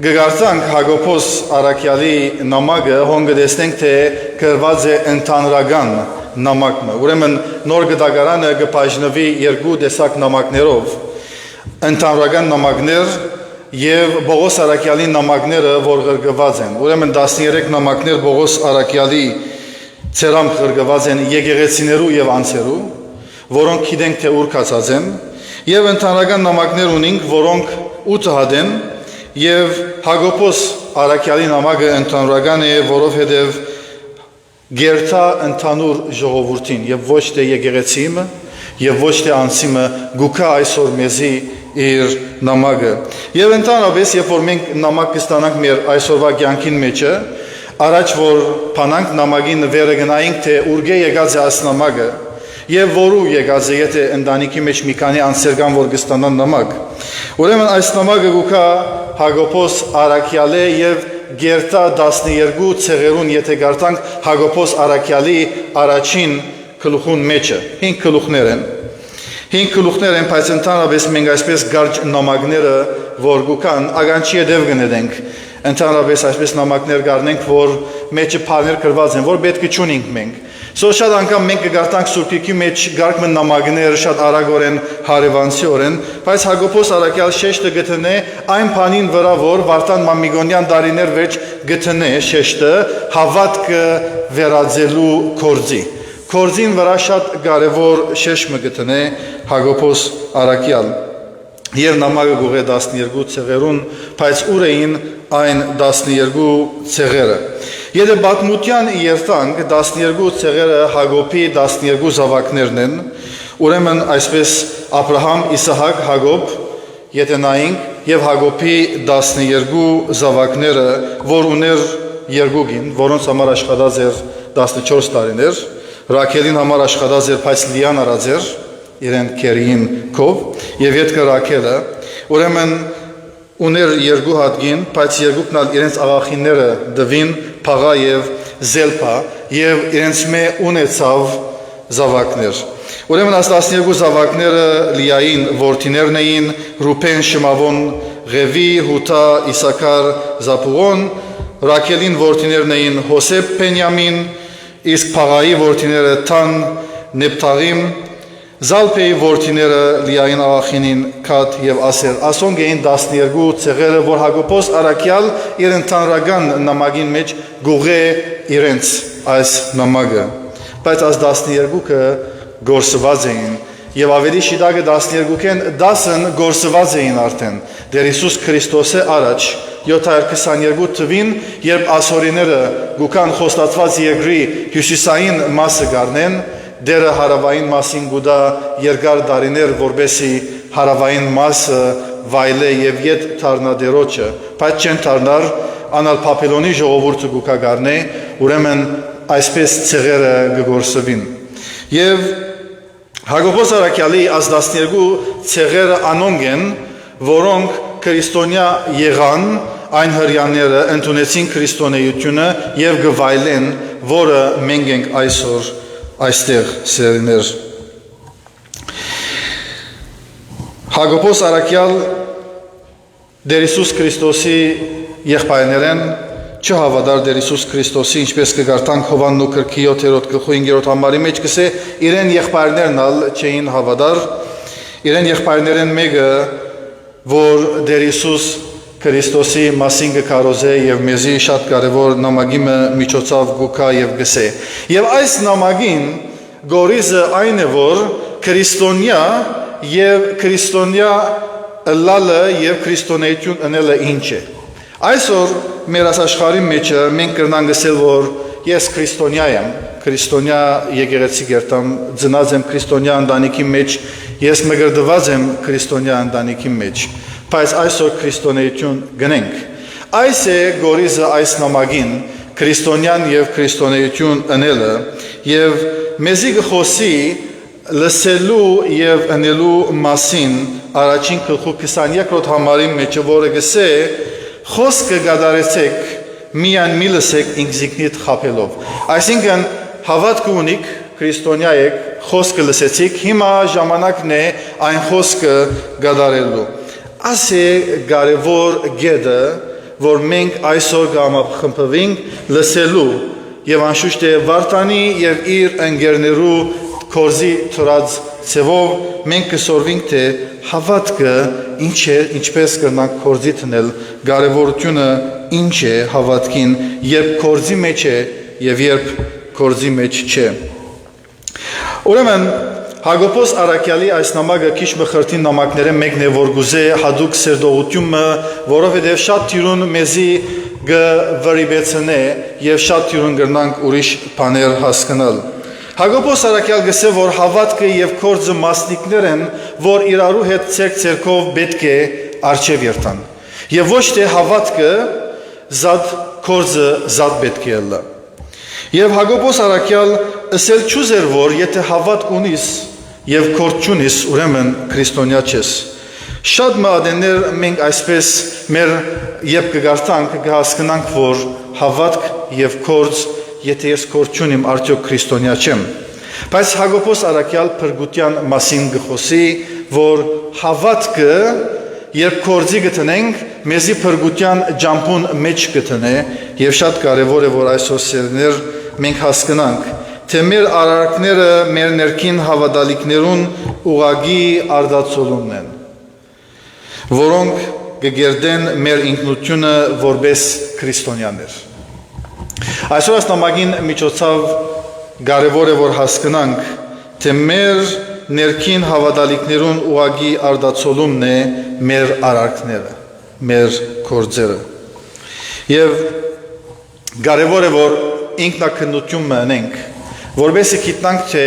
Գգարձանք Հակոբոս Արաքյալի նամակը հոնգդեսնենք թե գրված է ընդհանրական նամակը ուրեմն նոր գդագարանը կբաժնվի երկու տեսակ նամակներով ընդհանրական նամակներ եւ Պողոս Արաքյալի նամակները որ գրգված են ուրեմն 13 նամակներ Պողոս Արաքյալի ցերամ գրգված են եկեղեցիներու եւ անձերու որոնք գիտենք թե ուր կացած են եւ ընդհանրական նամակներ ունենք որոնք 8 հատ են Եվ Հակոբոս Արաքյալի նամակը ընդհանրական է, որովհետև գերտա ընդհանուր ժողովրդին եւ ոչ թե եկեղեցիմը եւ ոչ թե անձիմը գուքա այսօր մեզի իր նամակը։ Եվ ընդհանրապես, երբ որ մենք նամակ կստանանք մեր այսօրվա կյանքին մեջը, առաջ որ փանանք նամակին վերը գնայինք թե ուրգե եկած է այս նամակը եւ որու եկած է եթե ընտանիքի մեջ մի քանի անձեր կան որ կստանան նամակ։ Ուրեմն այս նամակը գուքա Հակոբոս Արաքյալի եւ գերտա 12 ցեղերուն եթե գարտանք Հակոբոս Արաքյալի առաջին գլուխուն մեջը 5 գլուխներ են 5 գլուխներ են բայց ընդհանրապես մենք այսպես գարջ նամակները որ գուքան ագանչի եդև գնենք ընդհանրապես այսպես նամակներ գարնենք որ մեջը բաներ գրված են որ պետք է ճունենք մենք Շատ անգամ մենք կգարտանք Սուրբիկի մեջ գարկմը նամակներ շատ արագորեն հարևանցիորեն, բայց Հակոբոս Արաքյալ շեշտը գտնե այն բանին վրա, որ Վարդան Մամիկոնյան դարիներ վերջ գտնե շեշտը հավատքը վերածելու կորձի։ Կորձին վրա շատ կարևոր շեշտը գտնե Հակոբոս Արաքյալ։ Եվ նամակը գուղե 12 ցեղերուն, բայց ուր էին այն 12 ցեղերը։ Եթե բատմության երթանք 12 ցեղերը Հակոբի 12 զավակներն են, ուրեմն այսպես Աբրահամ, Իսահակ, Հակոբ, եթե նայենք եւ Հակոբի 12 զավակները, որ ուներ երկուգին, որոնց համար աշխատած էր 14 տարիներ, Ռաքելին համար աշխատած էր, բայց Լիան արած էր իրեն քերին կով եւ յետքը Ռաքելը, ուրեմն ուներ երկու հատգին, բայց երկուքն ալ իրենց աղախինները դվին Փաղա եւ Զելփա եւ իրենց մե ունեցավ զավակներ։ Ուրեմն այս 12 զավակները Լիային որդիներն էին Ռուբեն, Շմավոն, Ղևի, Հութա, Իսաքար, Զապուղոն, Ռաքելին որդիներն էին Հոսեփ, Բենյամին, իսկ Փաղայի որդիները Թան, Նեփթաղիմ, Զալփեի որդիները Լիային աղախինին Քաթ եւ Ասեր։ Ասոնք էին 12 ցեղերը, որ Հակոբոս Արաքյալ իր ընդհանրական նամակին մեջ գուղե իրենց այս նամակը։ Բայց այս 12-ը գործված էին եւ ավելի շիտակը 12-ն 10-ն գործված էին արդեն։ Դեր Հիսուս Քրիստոսը առաջ 722 թվին, երբ ասորիները գուքան խոստացված երկրի հյուսիսային մասը գարնեն, դերը հարավային մասին գուդա երկար դարիներ որբեսի հարավային մասը վայլե եւ յետ թարնադերոջը, բայց չեն թարնար անալ Բաբելոնի ժողովուրդը գուկագարնե, ուրեմն այսպես ցեղերը գգորսվին։ Եվ Հակոբոս Արաքյալի ազդասներգու ցեղերը անոնք են, որոնք քրիստոնյա եղան, այն հրյաները ընդունեցին քրիստոնեությունը եւ գվայլեն, որը մենք ենք այսօր այստեղ սերներ։ Հակոբոս Արաքյալ Դեր Հիսուս Քրիստոսի եղբայրներեն չհավատար Դեր Հիսուս Քրիստոսի, ինչպես կգարտանք Հովաննու կրքի 7-րդ գլխի 5-րդ համարի մեջ կսե, իրեն եղբայրներն ալ չէին հավատար, իրեն եղբայրներեն մեկը, որ Դեր Հիսուս Քրիստոսի մասին կկարոզե եւ մեզի շատ կարևոր նամակի միջոցով գուկա եւ գսե։ Եվ այս նամակին գորիզը այն է, որ քրիստոնյա եւ քրիստոնյա լալը եւ քրիստոնեություն ընելը ինչ է։ Այսօր մեր աշխարհի մեջ մենք կրնանք գսել, որ ես քրիստոնյա եմ, քրիստոնյա եկեղեցի գերտամ, ծնած եմ քրիստոնյա ընտանիքի մեջ, ես մգրդված եմ քրիստոնյա ընտանիքի մեջ, բայց այսօր քրիստոնեություն գնենք։ Այս է գորիզը այս նամակին, քրիստոնյան եւ քրիստոնեություն ընելը, եւ մեզի գխոսի լսելու եւ ընելու մասին առաջին գլխու 22-րդ համարի մեջ, որը գսե խոսքը գադարեցեք, միան մի լսեք ինքզիկնիդ խապելով։ Այսինքն հավատք ունիք, քրիստոնյա եք, խոսքը լսեցիք, հիմա ժամանակն է այն խոսքը գադարելու։ Այս է կարևոր գեդը, որ մենք այսօր կհամախմբվենք լսելու եւ անշուշտ է Վարդանի եւ իր ընկերներու կորզի թրած ցևով մենք կսորվենք թե հավատքը ինչ է, ինչպես կրնանք կորզի տնել, կարևորությունը ինչ է հավատքին, երբ կորզի մեջ է եւ երբ կորզի մեջ չէ։ Ուրեմն Հակոբոս Արաքյալի այս նամակը քիչ մխրտին նամակները մեկն է, որ գուզե հadouk սերդողությունը, որովհետև շատ թյուրուն մեզի գվրիբեցնե եւ շատ թյուրուն կրնանք ուրիշ բաներ հասկանալ։ Հակոբոս Արաքյալ գսե, որ հավատքը եւ կորձը մասնիկներ են, որ իրարու հետ ցերկ-ցերկով պետք է արժև երթան։ Եվ ոչ թե հավատքը զատ կորձը զատ պետք է լա։ Եվ Հակոբոս Արաքյալ ասել չուզեր, որ եթե հավատք ունիս եւ կորձ չունիս, ուրեմն քրիստոնյա չես։ Շատ մադեններ մենք այսպես մեր երբ կգարտանք կհասկանանք, որ հավատք եւ կորձ եթե ես կորձ չունիմ, արդյոք քրիստոնյա չեմ։ Բայց Հակոբոս Արաքյալ փրկության մասին գխոսի, որ հավատքը երբ կորձի գտնենք, մեզի փրկության ջամփուն մեջ գտնե, եւ շատ կարեւոր է, որ այսօր սերներ մենք հասկանանք, թե մեր արարքները մեր ներքին հավատալիքներուն ուղագի արդացոլումն են, որոնք կգերդեն մեր ինքնությունը որպես քրիստոնյաներ։ Այսօր այս նամակին միջոցով կարևոր է, որ հասկանանք, թե մեր ներքին հավատալիքներուն ուղագի արդացոլումն է մեր արարքները, մեր կորձերը։ Եվ կարևոր է, որ ինքնակնություն մնենք, որովհետեւ գիտնանք, թե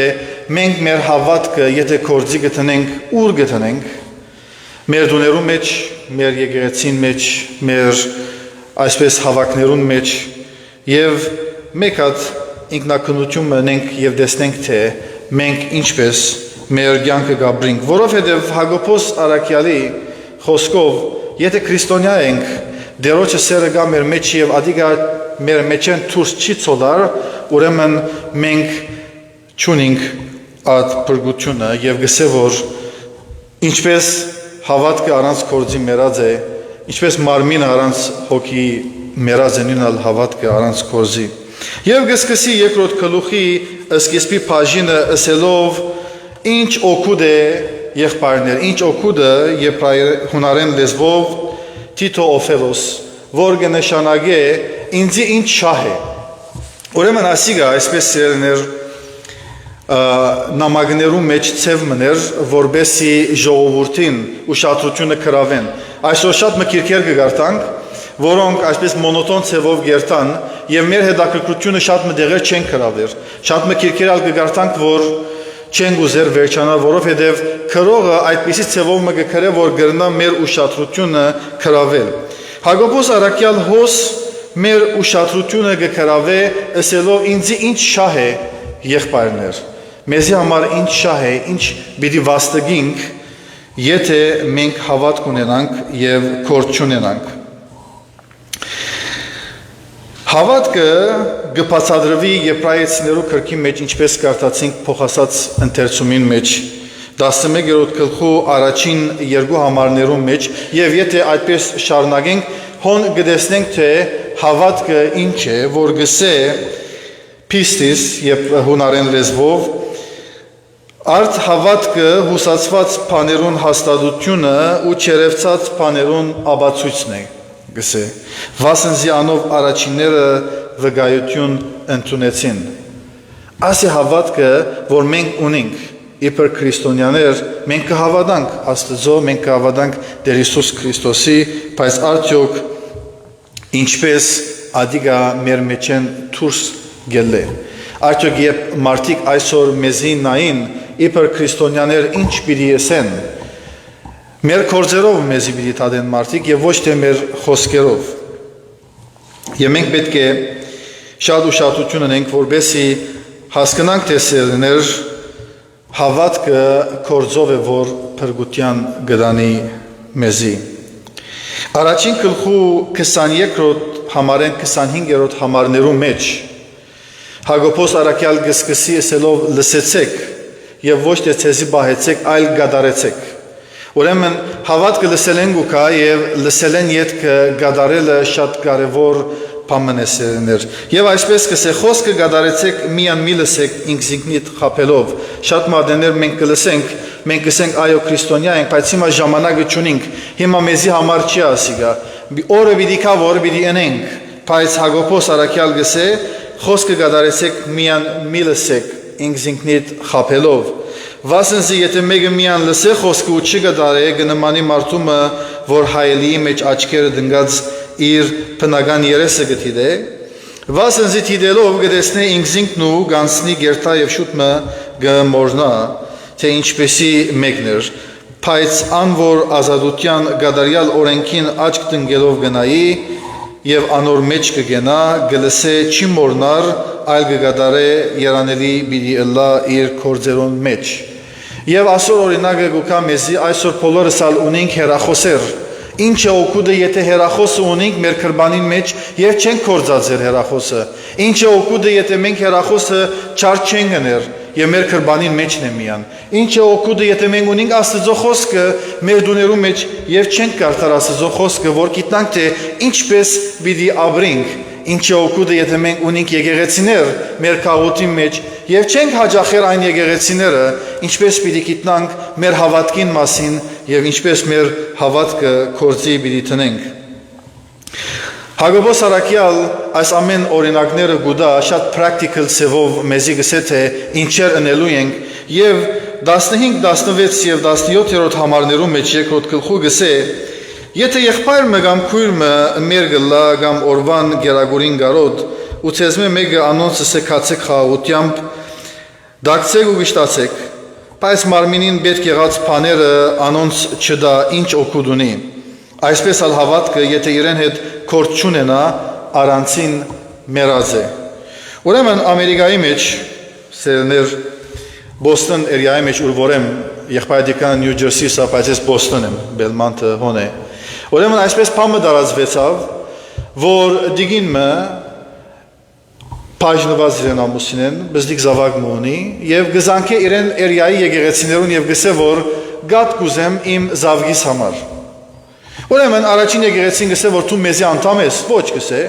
մենք մեր հավատքը, եթե կորձի գտնենք, ուր գտնենք, մեր դուներու մեջ, մեր եկեղեցին մեջ, մեր այսպես հավաքներուն մեջ, եւ մեկ հատ ինքնակնություն մնենք եւ տեսնենք, թե մենք ինչպես մեր կյանքը գաբրինք, որովհետեւ Հակոբոս Արաքյալի խոսքով, եթե քրիստոնյա ենք, Դերոջը սերը գա մեր մեջ եւ ադիգա մեր մեջեն դուրս չի ցոլար, ուրեմն մենք չունենք այդ փրկությունը եւ գսե, որ ինչպես հավատքը առանց կորձի մեռած է, ինչպես մարմինը առանց հոգի մեռած է, նույնալ հավատքը առանց կորձի։ Եվ գսկսի երկրորդ գլուխի սկիզբի բաժինը ասելով, ինչ օգուտ է եղբայրներ, ինչ օգուտ է հունարեն լեզվով Tito Ophelos, որ կնշանակե ինձի ինչ շահ է։ Ուրեմն ասիգա այսպես սերներ նամակներու մեջ ցև մներ, որբեսի ժողովրդին ուշադրությունը կրավեն։ Այսօր շատ մկիրքեր կգարտանք, որոնք այսպես մոնոտոն ցևով գերտան եւ մեր հետաքրքրությունը շատ մտեղեր չեն կրավեր։ Շատ մկիրքեր ալ կգարտանք, որ չեն գուզեր վերջանալ, որովհետև քրողը այդպիսի ցևով մը գկրե, որ գրնա մեր ուշադրությունը քրավել։ Հակոբոս Արաքյալ հոս մեր ուշադրությունը գկրավե, ասելով ինձի ինչ շահ է եղբայրներ, մեզի համար ինչ շահ է, ինչ պիտի վաստակենք, եթե մենք հավատք ունենանք եւ կորց չունենանք։ Հավատքը գբացադրվի Եբրայեցիներու քրքի մեջ, ինչպես կարդացինք փոխասած ընթերցումին մեջ 11-րդ գլխու առաջին երկու համարներու մեջ, եւ եթե այդպես շարունակենք, հոն գտեսնենք, թե հավատքը ինչ է, որ գսե pistis եւ հունարեն լեզվով, արդ հավատքը հուսացված բաներուն հաստատությունը ու չերևցած բաներուն աբացույցն է, գսե, վասնզի անով առաջինները վկայություն ընդունեցին։ Ասի հավատքը, որ մենք ունենք, իբր քրիստոնյաներ, մենք կհավատանք Աստծո, մենք կհավատանք Տեր Հիսուս Քրիստոսի, բայց արդյոք ինչպես ադիգա մեր մեջ են դուրս գելե։ Արդյոք երբ մարդիկ այսօր մեզի նային, իբր քրիստոնյաներ ինչ պիտի ասեն, մեր գործերով մեզի պիտի տադեն մարդիկ եւ ոչ թե մեր խոսքերով։ Եվ մենք պետք է շատ ուշադրություն ունենք, որպեսզի հասկանանք, թե սերներ հավատքը կորձով է, որ փրկության գդանի մեզի։ Առաջին գլխու 22-րդ համարեն 25-րդ համարներու մեջ Հակոբոս Արաքյալ գսկսի ասելով լսեցեք եւ ոչ թե ցեզի բահեցեք, այլ գադարեցեք։ Ուրեմն հավատքը լսել են գուկա եւ լսել են յետքը գադարելը շատ կարեւոր բամենեսերներ։ Եվ այսպես կսե խոսքը գադարեցեք միան մի լսեք ինքզինքնիդ խապելով։ Շատ մարդներ մենք կլսենք այո քրիստոնյա ենք, բայց հիմա ժամանակը չունենք։ Հիմա մեզի համար չի ասիգա։ Օրը պիտի կա, որը պիտի ընենք, բայց Հակոբոս Արաքյալ գսե խոսքը գադարեցեք միան մի լսեք ինքզինքնիդ խապելով։ Վասնզի եթե մեկը միան լսե խոսքը ու չգադարե գնմանի մարդումը, որ հայելիի մեջ աչքերը դնգած իր բնական երեսը գտիդե, վասնզի թիդելով գտեսնե ինքզինքն ու գանցնի գերտա եւ շուտմը գմորնա, թե ինչպեսի մեկներ, բայց ան որ ազատության գադարյալ օրենքին աչք տնգելով գնայի եւ անոր մեջ կգենա, գլսե չի մորնար, այլ կգադարե երանելի բիդի ըլլա իր կորձերոն մեջ։ Եվ ասոր օրինակը գուկա մեզի այսօր բոլորս ալ ունենք հերախոսեր։ Ինչ է օգուտը, եթե հերախոսը ունենք մեր քրբանին մեջ եւ չենք կորձածեր հերախոսը։ Ինչ է օգուտը, եթե մենք հերախոսը չար չենք գներ եւ մեր քրբանին մեջն է միան։ Ինչ է օգուտը, եթե մենք ունենք Աստծո խոսքը մեր դուներու մեջ եւ չենք կարդալ Աստծո խոսքը, որ գիտնանք թե ինչպես պիտի ապրենք։ Ինչ է օգուտը, եթե մենք ունենք եկեղեցիներ մեր քաղուտի մեջ եւ չենք հաջախեր այն եկեղեցիները, ինչպես պիտի գիտնանք մեր հավատքին մասին եւ ինչպես մեր հավատքը կորձի պիտի տնենք։ Հակոբոս Արաքյալ այս ամեն օրինակները գուդա շատ practical սևով մեզի գսե թե ինչեր ընելու ենք եւ 15, 16 եւ 17-րդ համարներու մեջ երկրորդ գլխու գսե եթե եղբայրը կամ քույրը մեր գլա կամ օրվան գերագուրին գարոտ ու ցեզմե մեկը անոնցը սեկացեք խաղաղությամբ դակցեք ու գշտացեք բայց մարմինին պետք եղած բաները անոնց չդա ինչ օգուտ ունի այսպես ալ հավատքը եթե իրեն հետ կորց չունենա առանցին մեռած է ուրեմն ամերիկայի մեջ սերներ Բոստոն էրիայի մեջ ուր որեմ եղբայրական Նյու Ջերսի սա բայց ես Բոստոն եմ Բելմանտը հոն է ուրեմն այսպես բամը դարածվեցավ որ դիգինը Պայժնված իրեն ամուսինեն, բզդիկ զավակ մունի և գզանք է իրեն էրիայի եկեղեցիներուն և գսե, որ գատ կուզեմ իմ զավգիս համար։ Ուրեմն առաջին եկեղեցին գսե, որ թու մեզի անդամ ես, ոչ գսե,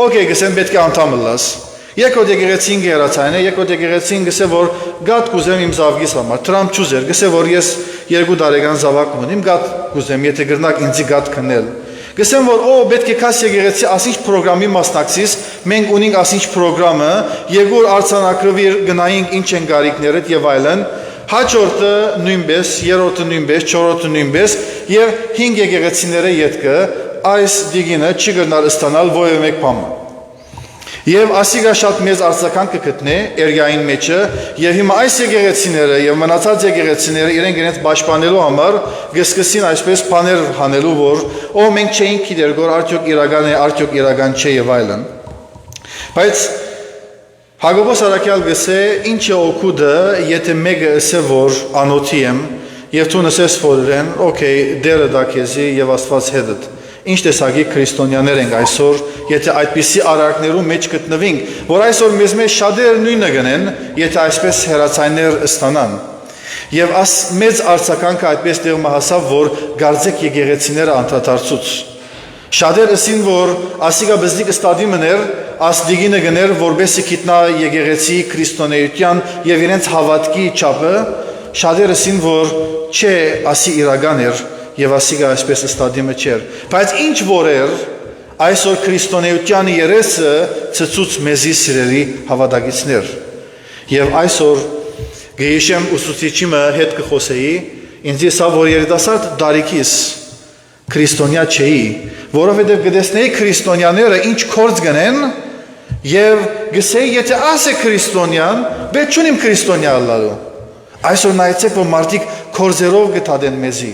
օքեյ գսեն պետք է անդամը լաս։ Երկրորդ եկեղեցին գերացայն է, երկրորդ եկեղեցին գսե, որ գատ կուզեմ իմ զավգիս համար, Թրամփ չուզեր, գսե, որ ես 2 տարեկան զավակ մունիմ, գատ կուզեմ, եթե գրնակ ինձի գատ քնել։ Գսեմ, որ պետք է կաս եկեղեցի ասինչ պրոգրամի մասնակցիս, մենք ունենք ասինչ պրոգրամը, երկուր արձանակրվիր գնայինք ինչ են գարիքներըտ և այլն, հաջորդը նույնպես, երորդը նույնպես, չորորդը նույնպես և 5 եկեղեցիները ետքը այս դիգինը չի գրնար ստանալ ոյը մեկ պամը։ Եվ ասիգա շատ մեծ արձական կգտնե էրգային մեջը եւ հիմա այս եկեղեցիները եւ մնացած եկեղեցիները իրենք իրենց պաշտպանելու համար գսկսին այսպես բաներ հանելու որ ո մենք չէինք գիտեր որ արդյոք իրական է արդյոք իրական չէ եւ այլն բայց Հակոբոս Արաքյալ գսե ինչ է օգուտը եթե մեկը ասե որ անոթի եմ եւ դու նսես ֆորեն օքեյ դերը դա քեզի եւ Աստված հետդ Ինչ տեսակի քրիստոնյաներ ենք այսօր, եթե այդպիսի արարքներում մեջ գտնվենք, որ այսօր մեզ շատեր նույնը գնեն, եթե այսպես հերացայներ ստանան։ Եվ աս մեծ արձականքը այդպես տեղում հասավ, որ գարձեք եկեղեցիները անդրադարձուց։ Շատեր ասին, որ ասիգա բզդիկ ստադի մներ, աս դիգինը գներ, որբեսի գիտնա եկեղեցի քրիստոնեության եւ իրենց հավատքի չափը, շատեր ասին, որ չէ, ասի իրական էր Եվ ասիգա այսպես ստադիմը չեր, բայց ինչ որ էր, այսօր քրիստոնեության երեսը ծծուց մեզի սիրելի հավատագիցներ։ Եվ այսօր գեիշեմ ուսուցիչիմը հետ կխոսեի, ինձ սա որ երիտասարդ դարիքիս քրիստոնյա չէի, որովհետև գտեսնեի քրիստոնյաները ինչ կորձ գնեն եւ գսեի եթե ասե քրիստոնյան, բեդ չունիմ քրիստոնյա ալալու։ Այսօր նայեցեք որ մարդիկ կորձերով գտադեն մեզի։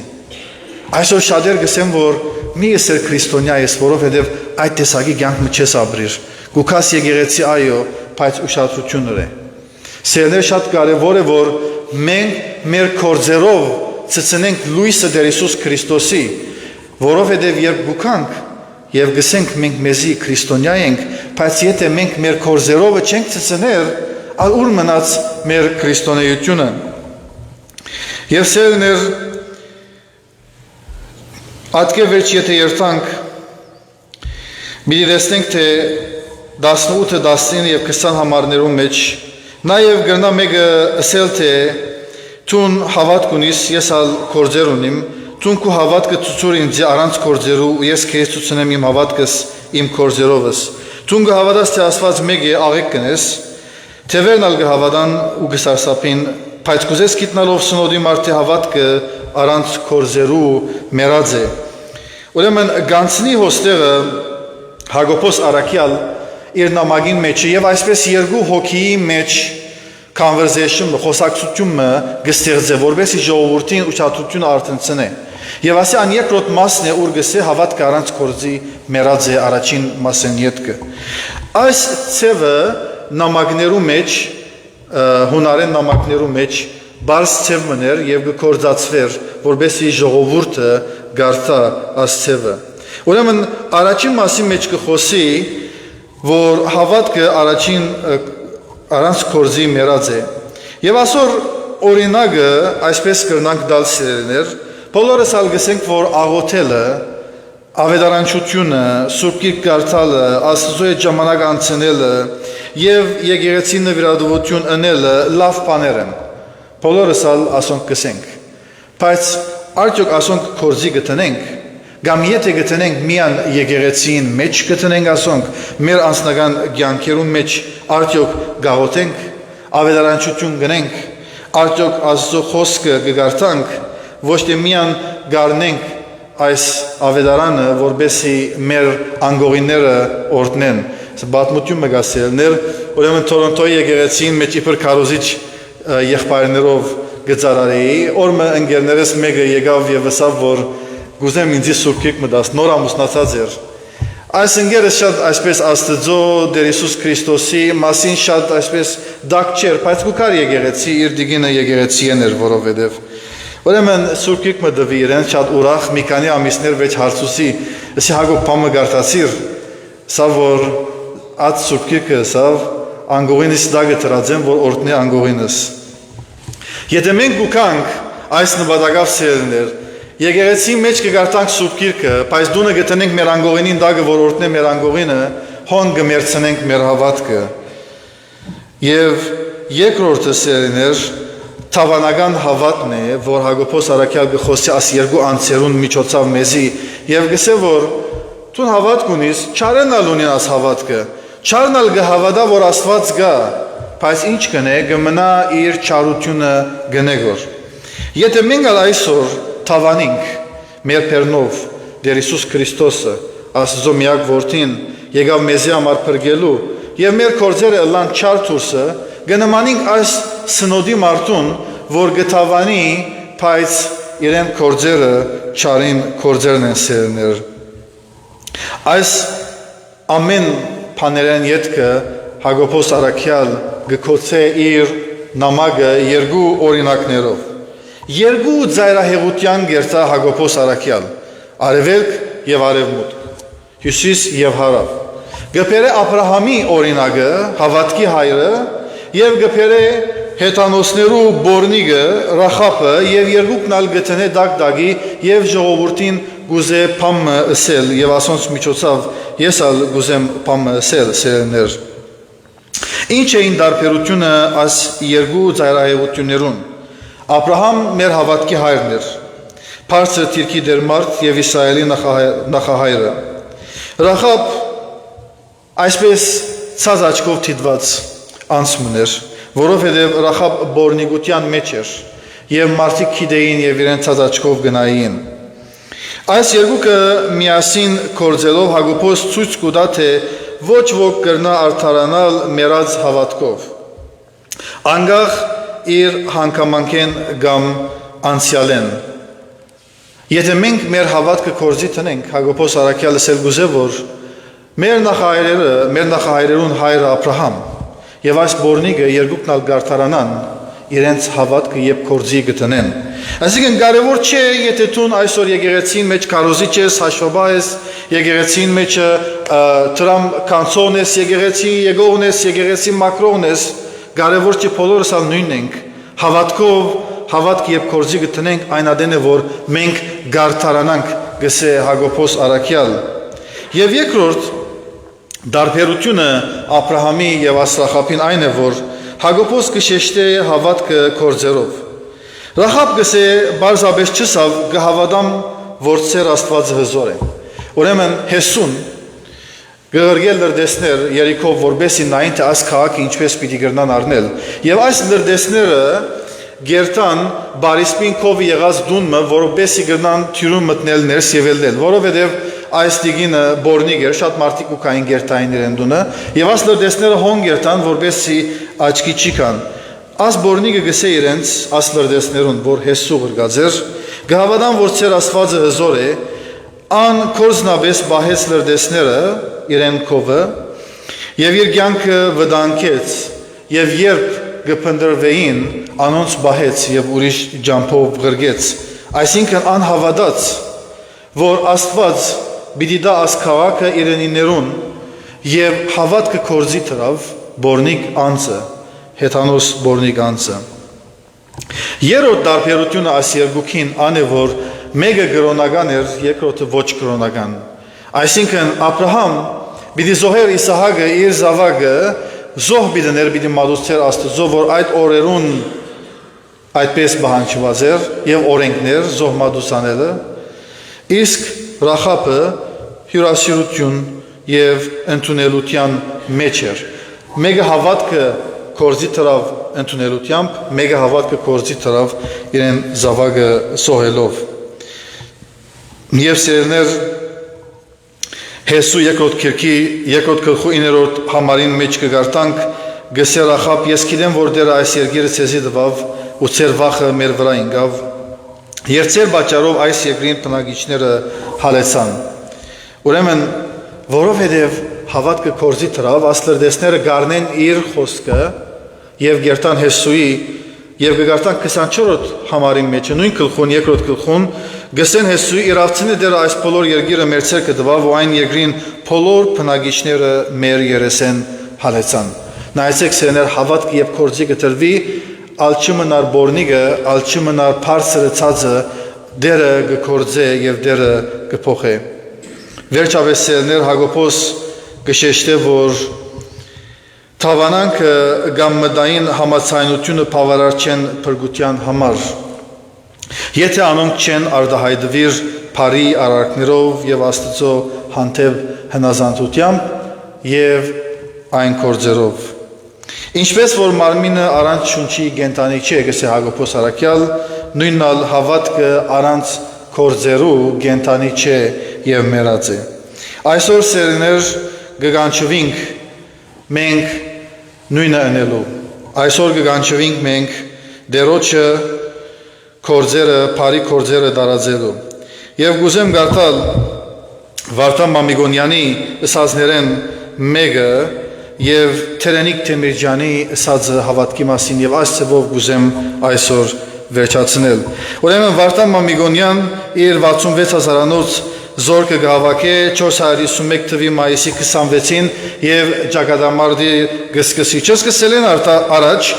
Այսօր շատեր գսեն, որ մի եսեր քրիստոնյա ես, որովհետև այդ տեսակի կյանքը չես ապրիր։ Գուքաս եկեղեցի այո, բայց ուշադրություններ է։ Սերներ շատ կարևոր է, որ մենք մեր կորձերով ցցնենք լույսը Տեր Հիսուս Քրիստոսի, որովհետև երբ գուքանք եւ գսենք մենք մեզի քրիստոնյա ենք, բայց եթե մենք մեր կորձերով չենք ցցներ, ալ ուր մնաց մեր քրիստոնեությունը։ Եվ սերներ Ատկե վերջ եթե երթանք, միլի դեսնենք, թե 18, 19 և 20 համարներում մեջ, նաև գրնա մեկը ասել, թե տուն հավատք ունիս, ես ալ կորձեր ունիմ, տուն կու հավատքը ծուցուր ինձ առանց կորձերու, ես կեզ ծուցնեմ իմ հավատքս իմ կորձերովս, տուն կը հավատաս, թե ասված մեկ է աղեք կնես, թևերն ալ կը հավատան ու կսարսապին, բայց կուզես գիտնալով սնոդի մարդի հավատքը առանց կորձերու մերած է։ Ուրեմն գանցնի հոստեղը Հակոբոս Արաքյալ իր նամակին մեջը եւ այսպես երկու հոգիի մեջ conversation խոսակցությունը գստեղծե որովհետեւ ժողովրդին ուշադրություն արտնցնե եւ ասի ան երկրորդ մասն է ուր գսե հավատք առանց կորձի մերած է առաջին մասն յետքը այս ցևը նամակներու մեջ հունարեն նամակներու մեջ բարձ ցև մներ եւ գործածվեր որովհետեւ ժողովուրդը գարտա ասցևը ուրեմն առաջին մասի մեջ կխոսի որ հավատքը առաջին առանց կորձի մերած է եւ ասոր օրինակը այսպես կրնանք դալ սերներ բոլորս ալ գսենք որ աղոթելը ավետարանչությունը սուրբ գիրք կարդալը աստծո հետ ժամանակ անցնելը եւ եկեղեցի նվիրատվություն ընելը լավ բաներ են բոլորս ալ ասոնք գսենք բայց արդյոք ասոնք կորձի գտնենք Գամ եթե գտնենք միան եկեղեցին մեջ գտնենք ասոնք մեր անձնական կյանքերում մեջ արդյոք գաղութենք ավետարանչություն գնենք արդյոք Աստծո խոսքը կգարտանք ոչ թե միան գարնենք այս ավետարանը որբեսի մեր անգողիները օրտնեն բաթմություն մգասելներ ուրեմն Թորոնտոյի եկեղեցին մեջ իբր քարոզիչ եղբայրներով գծարարեի օրը ընկերներս մեկը եկավ եւ ասավ որ Գուզեմ ինձի սուրբիկ մտած, նոր ամուսնացած էր։ Այս ընկերը շատ այսպես Աստծո Տեր Հիսուս Քրիստոսի մասին շատ այսպես դակ չէր, բայց գուքար եկեղեցի իր դիգինը եկեղեցին էր որովհետև։ Ուրեմն սուրբիկ մտվի իրեն շատ ուրախ մի քանի ամիսներ վեճ հարցուսի, ասի Հակոբ բամը գարտացիր, սա որ այդ սուրբիկը սավ անգողինից դագը տրածեմ, որ օրտնի անգողինս։ Եթե մենք գուքանք այս նպատակով սերներ Եկեղեցի մեջ կգարտանք սուրբ գիրքը, բայց դունը գտնենք մեր անգողինին դագը, որ օրտնե մեր անգողինը, հոն կմերցնենք մեր հավատքը։ Եվ երկրորդը սերիներ, թավանական հավատն է, որ Հակոբոս Արաքյալ գխոսի աս երկու անցերուն միջոցավ մեզի, եւ գսե, որ տուն հավատք ունիս, չարենալ ունին աս հավատքը, չարնալ գհավատա, որ Աստված գա, բայց ինչ կնե, գմնա իր չարությունը գնեգոր։ Եթե մենք այսօր Թավանինք մեր պերնով Տեր Հիսուս Քրիստոսը Աստծո միակ որդին եկավ մեզի համար փրկելու եւ մեր կորձերը լան չար թուրսը գնամանինք այս սնոդի մարդուն որ գտավանի բայց իրեն կորձերը չարին կորձերն են սերներ այս ամեն բաներեն յետքը Հակոբոս Արաքյալ գկոցե իր նամակը երկու օրինակներով երկու ծայրահեղության գերտա Հակոբոս Արաքյալ արևելք եւ արևմուտք հյուսիս եւ հարավ գբերե Աբրահամի օրինակը հավատքի հայրը եւ գբերե հետանոսներու բորնիգը Ռախապը եւ երկուքն ալ գտնե դագդագի եւ ժողովրդին գուզե փամը ասել եւ ասոնց միջոցով ես ալ գուզեմ փամը ասել սերներ ինչ էին դարբերությունը այս երկու ծայրահեղություններուն Աբրահամ մեր հավատքի հայրն էր Փարսը Թիրքի դերմարդ եւ Իսրայելի նախահայրը Ռախապ այսպես ցած աչքով թիդված անցմն էր որովհետև Ռախապ բորնիգության մեջ էր եւ մարդիկ գիտեին եւ իրեն ցած աչքով գնային այս երկուքը միասին կորձելով Հակոբոս ցույց կտա թե ոչ ոք կրնա արդարանալ մեռած հավատքով անգախ իր հանգամանքեն կամ անցյալեն եթե մենք մեր հավատքը կորձի տնենք Հակոբոս Արաքյալը ասել գուզե որ մեր նախահայրերուն հայրը Աբրահամ եւ այս բորնիգը երկուքն ալ գարթարանան իրենց հավատքը եւ կորձի գտնեն այսինքն կարևոր չէ եթե դու այսօր եկեղեցին մեջ կարոզի ես հաշվաբա ես եկեղեցին մեջ տրամ կանցոն ես եկեղեցի եկողն ես եկեղեցի մակրոն ես կարևոր չէ բոլորս ալ նույնն ենք հավատքով հավատք եւ կորձի գտնենք այն ադեն է որ մենք գարթարանանք գսե Հակոբոս Արաքյալ եւ երկրորդ դարբերությունը Աբրահամի եւ Ասրախապին այն է որ Հակոբոս կշեշտե հավատքը կորձերով Ռախապ գսե բարձաբես չսավ գհավադամ որ ծեր Աստված հզոր է ուրեմն Հեսուն գերգել լրդեսներ Երիքով որբեսի նային թե այս քաղաքը ինչպես պիտի գրնան առնել եւ այս լրդեսները գերտան բարիսպին կով եղած դունը որբեսի գրնան թյուրում մտնել ներս եւ ելնել որովհետեւ այս դիգինը բորնիգ էր շատ մարդիկ ու կային գերտային իրեն դունը եւ այս լրդեսները հոն գերտան որբեսի աչքի չի կան Աս բորնիգը գսե իրենց աս լրդեսներուն որ Հեսու գրգածեր գհավադան որ ծեր Աստվածը հզոր է ան կորզնաբես բահեց լրդեսները իրեն կովը եւ իր կյանքը վտանգեց եւ երբ գփնդրվեին անոնց բահեց եւ ուրիշ ջամփով գրգեց այսինքն ան հավատաց որ Աստված բիդի դա աս քաղաքը իրենիներուն եւ հավատքը կորզի տրավ բորնիգ անցը հետանոս բորնիգ անցը երրորդ դարբերությունը այս երկուքին ան է որ մեկը կրոնական էր երկրորդը ոչ կրոնական այսինքն Աբրահամ բիդի զոհեր Իսահակը իր զավակը զոհ բիդներ բիդի մատուցեր Աստծո որ այդ օրերուն այդպես բանջված էր եւ օրենքներ զոհ մատուցանելը իսկ Ռախապը հյուրասիրություն եւ ընդունելության մեջ էր մեկը հավատքը կորզի տրավ ընդունելությամբ մեկը հավատքը կորզի տրավ իրեն զավակը սոհելով եւ սերներ Հեսու երկրորդ գլխու 9-րդ համարին մեջ կգարտանք գսե Ռախապ ես գիտեմ որ դեռ այս երկիրը ցեզի դվավ ու ծեր վախը մեր վրա ինգավ Երցեր բաճարով այս երկրին բնակիչները հալեցան ուրեմն որովհետև հավատքը կորզի տրավ ասլրդեսները գարնեն իր խոսքը եւ գերտան Հեսուի եւ գարտան 24-րդ համարին մեջ նույն գլխուն երկրորդ գլխուն գսեն Հեսուի իրավցինը դեռ այս բոլոր երկիրը մեր ցերկը դվավ ու այն երկրին բոլոր բնակիչները մեր երեսեն հալեցան նայեցեք սերներ հավատք եւ կորզի գտրվի Ալչմնար բորնիգը, ալչմնար փարսը ցածը դերը գկորձե եւ դերը գփոխե։ Վերջապես սերներ Հակոբոս գշեշտե որ թավանանքը գամմդային համացայնությունը բավարար չեն փրկության համար։ Եթե անոնք չեն արդահայտվիր բարի արարքներով եւ Աստծո հանդեպ հնազանդությամբ եւ այն կորձերով։ Ինչպես որ մարմինը առանց շունչի գենտանի չէ, գսե Հակոբոս Արաքյալ, նույնալ հավատքը առանց կորձերու գենտանի չէ եւ մեռած է։ Այսօր սերներ գգանչվինք մենք նույնը անելու։ Այսօր կգանչվենք մենք դերոջը կորձերը, բարի կորձերը դարաձելու։ Եվ գուզեմ գարտալ Վարդան Մամիկոնյանի ըսածներեն մեկը եւ Թերենիկ Թեմիրջյանի ըսածը հավատքի մասին եւ այս ծավով գուզեմ այսօր վերջացնել։ Ուրեմն Վարդան Մամիկոնյան իր 66000-անոց զորքը գավակե 451 թվականի մայիսի 26-ին եւ Ճակատամարտի գսկսի չսկսել են առաջ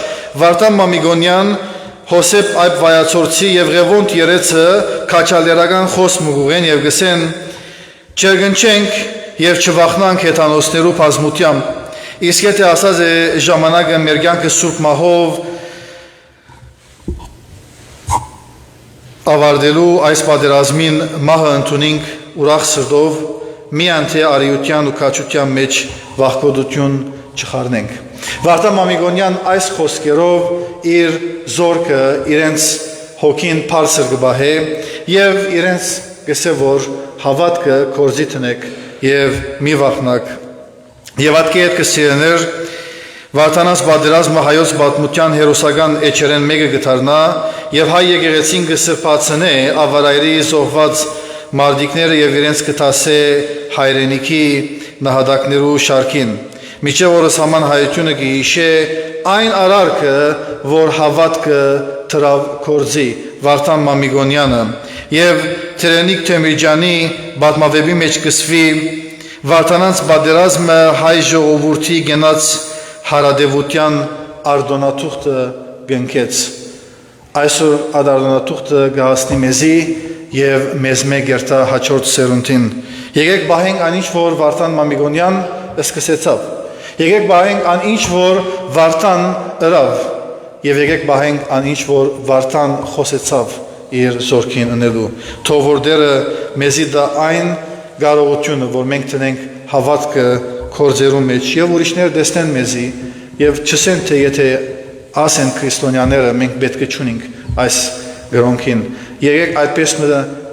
Վարդան Մամիկոնյան Հոսեփ Այբ Վայացորցի եւ Ղևոնտ Երեցը քաչալերական խոսք մուղեն եւ գսեն չերգնչենք եւ չվախնանք հեթանոսներու բազմությամբ իսկ եթե ասած է ժամանակը մեր կյանքը սուրբ մահով ավարտելու այս պատերազմին մահը ընդունենք ուրախ սրտով միայն թե արիության ու քաչության մեջ վախկոտություն չխառնենք։ Վարդան Մամիկոնյան այս խոսքերով իր զորքը իրենց հոգին բարձր կբահե եւ իրենց գսե որ հավատքը կորզի տնեք եւ մի վախնակ եւ ատկե հետ կսիրեներ Վարդանանց պատերազմը հայոց պատմության հերոսական էջերեն մեկը գտարնա եւ հայ եկեղեցին կսրբացնե ավարայրի զոհված մարդիկները եւ իրենց կտասե հայրենիքի նահատակներու շարքին միջև օրս haman հայությունը կհիշե այն արարքը որ հավատքը թրավ կորզի Վարդան Մամիկոնյանը եւ Թերենիկ Թեմիրջյանի բազմավեպի մեջ կսվի Վարդանանց պատերազմը հայ ժողովրդի գնաց հարադեվության արդոնաթուղթը գնքեց այսօր այդ արդոնաթուղթը գահասնի մեզի եւ մեզ մեկ երթա հաջորդ սերունդին եկեք բահենք այն ինչ որ Վարդան Մամիկոնյան սկսեցավ եկեք բահենք այն ինչ որ Վարդան ըրավ եւ եկեք բահենք այն ինչ որ Վարդան խոսեցավ իր զորքին ընելու թող որ դերը մեզի դա այն կարողությունը որ մենք տնենք հավատքը կորձերու մեջ եւ ուրիշներ տեսնեն մեզի եւ չսեն թե եթե ասեն քրիստոնյաները մենք պետք է ճունենք այս գրոնքին եկեք այդպես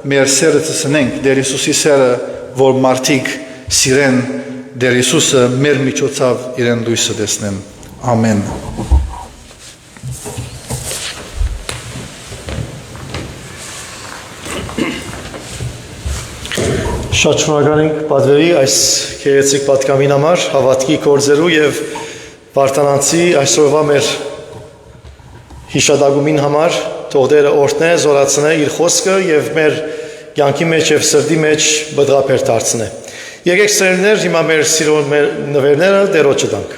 մեր սերը ցնենք Տեր Հիսուսի սերը որ մարդիկ սիրեն Տեր Հիսուսը մեր միջոցով իրեն լույսը տեսնեն ամեն Շատ շնորհակալ ենք պատվերի այս գեղեցիկ պատգամին համար հավատքի կորձերու եւ Վարդանանցի այսօրվա մեր հիշադակումին համար թող Տերը օրհնե զորացնե իր խոսքը եւ մեր կյանքի մեջ եւ սրտի մեջ բդրափեր դարձնե Եկեք սերներ հիմա մեր սիրուն նվերները Տերոջը տանք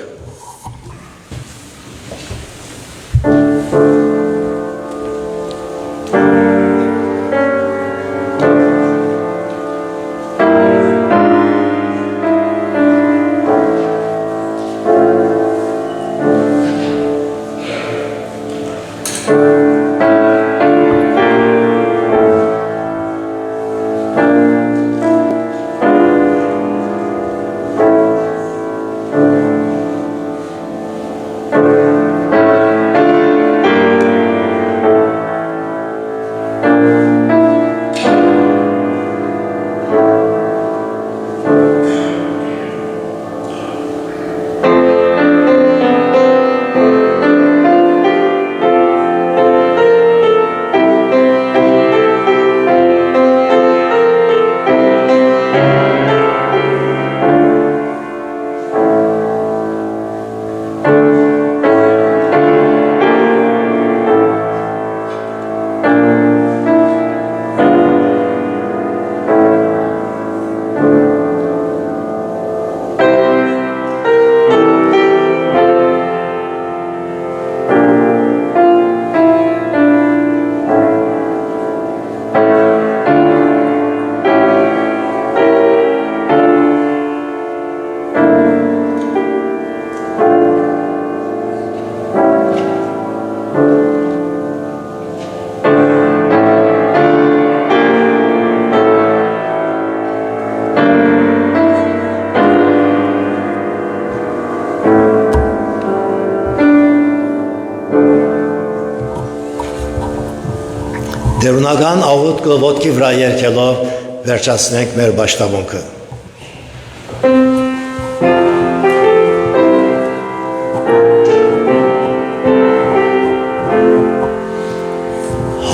Դերունական աղոթքը ոտքի վրա երգելով վերջացնենք մեր պաշտամունքը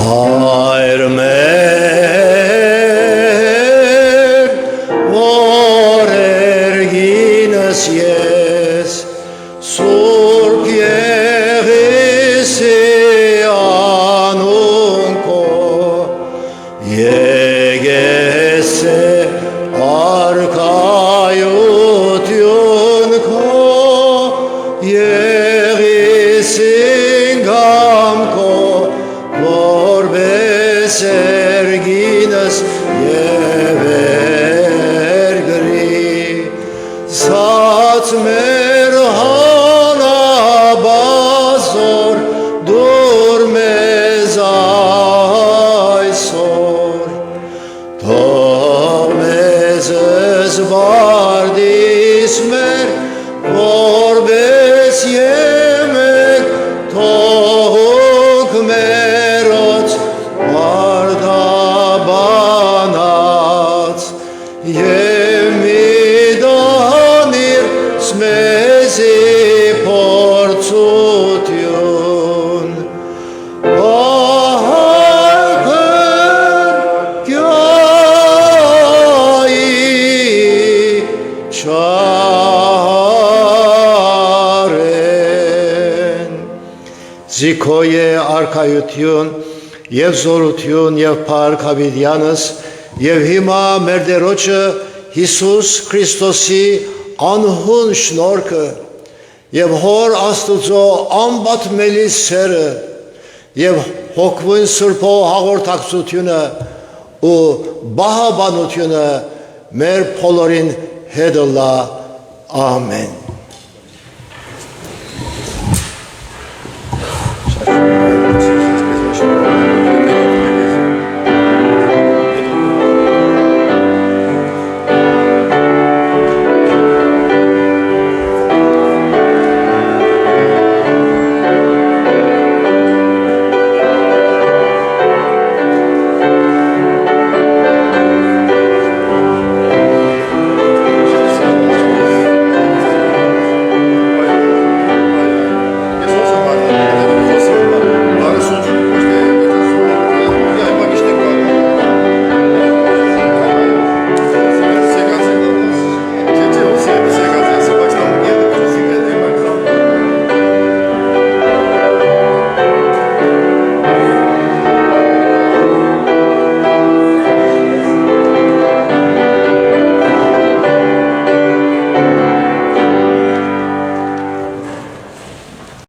Հայր մեր, որ երգինս ես, Սուրբ Եղիսի անուն քո, եկես է արքայություն քո, Եղիսին գամ քո, որպես երգինս և երգրի, զած մեր հանաբազոր դուր մեզ այսօր, թող մեզ զվարդիս մեր, որպես եմենք թողուք մերոց արդաբանած, և մի դանիր սմեզի փորձություն, ահարկն կյայի չարեն։ Զիքոյ է արքայություն և զորություն և փառք հավիտյանս և հիմա մեր Տերոջը Հիսուս Քրիստոսի անհուն շնորհքը և Հոր Աստուծո անպատմելի սերը և Հոգևոր Սուրբո հաղորդակցությունը ու բահաբանությունը մեր բոլորին հետ լա։ Ամեն։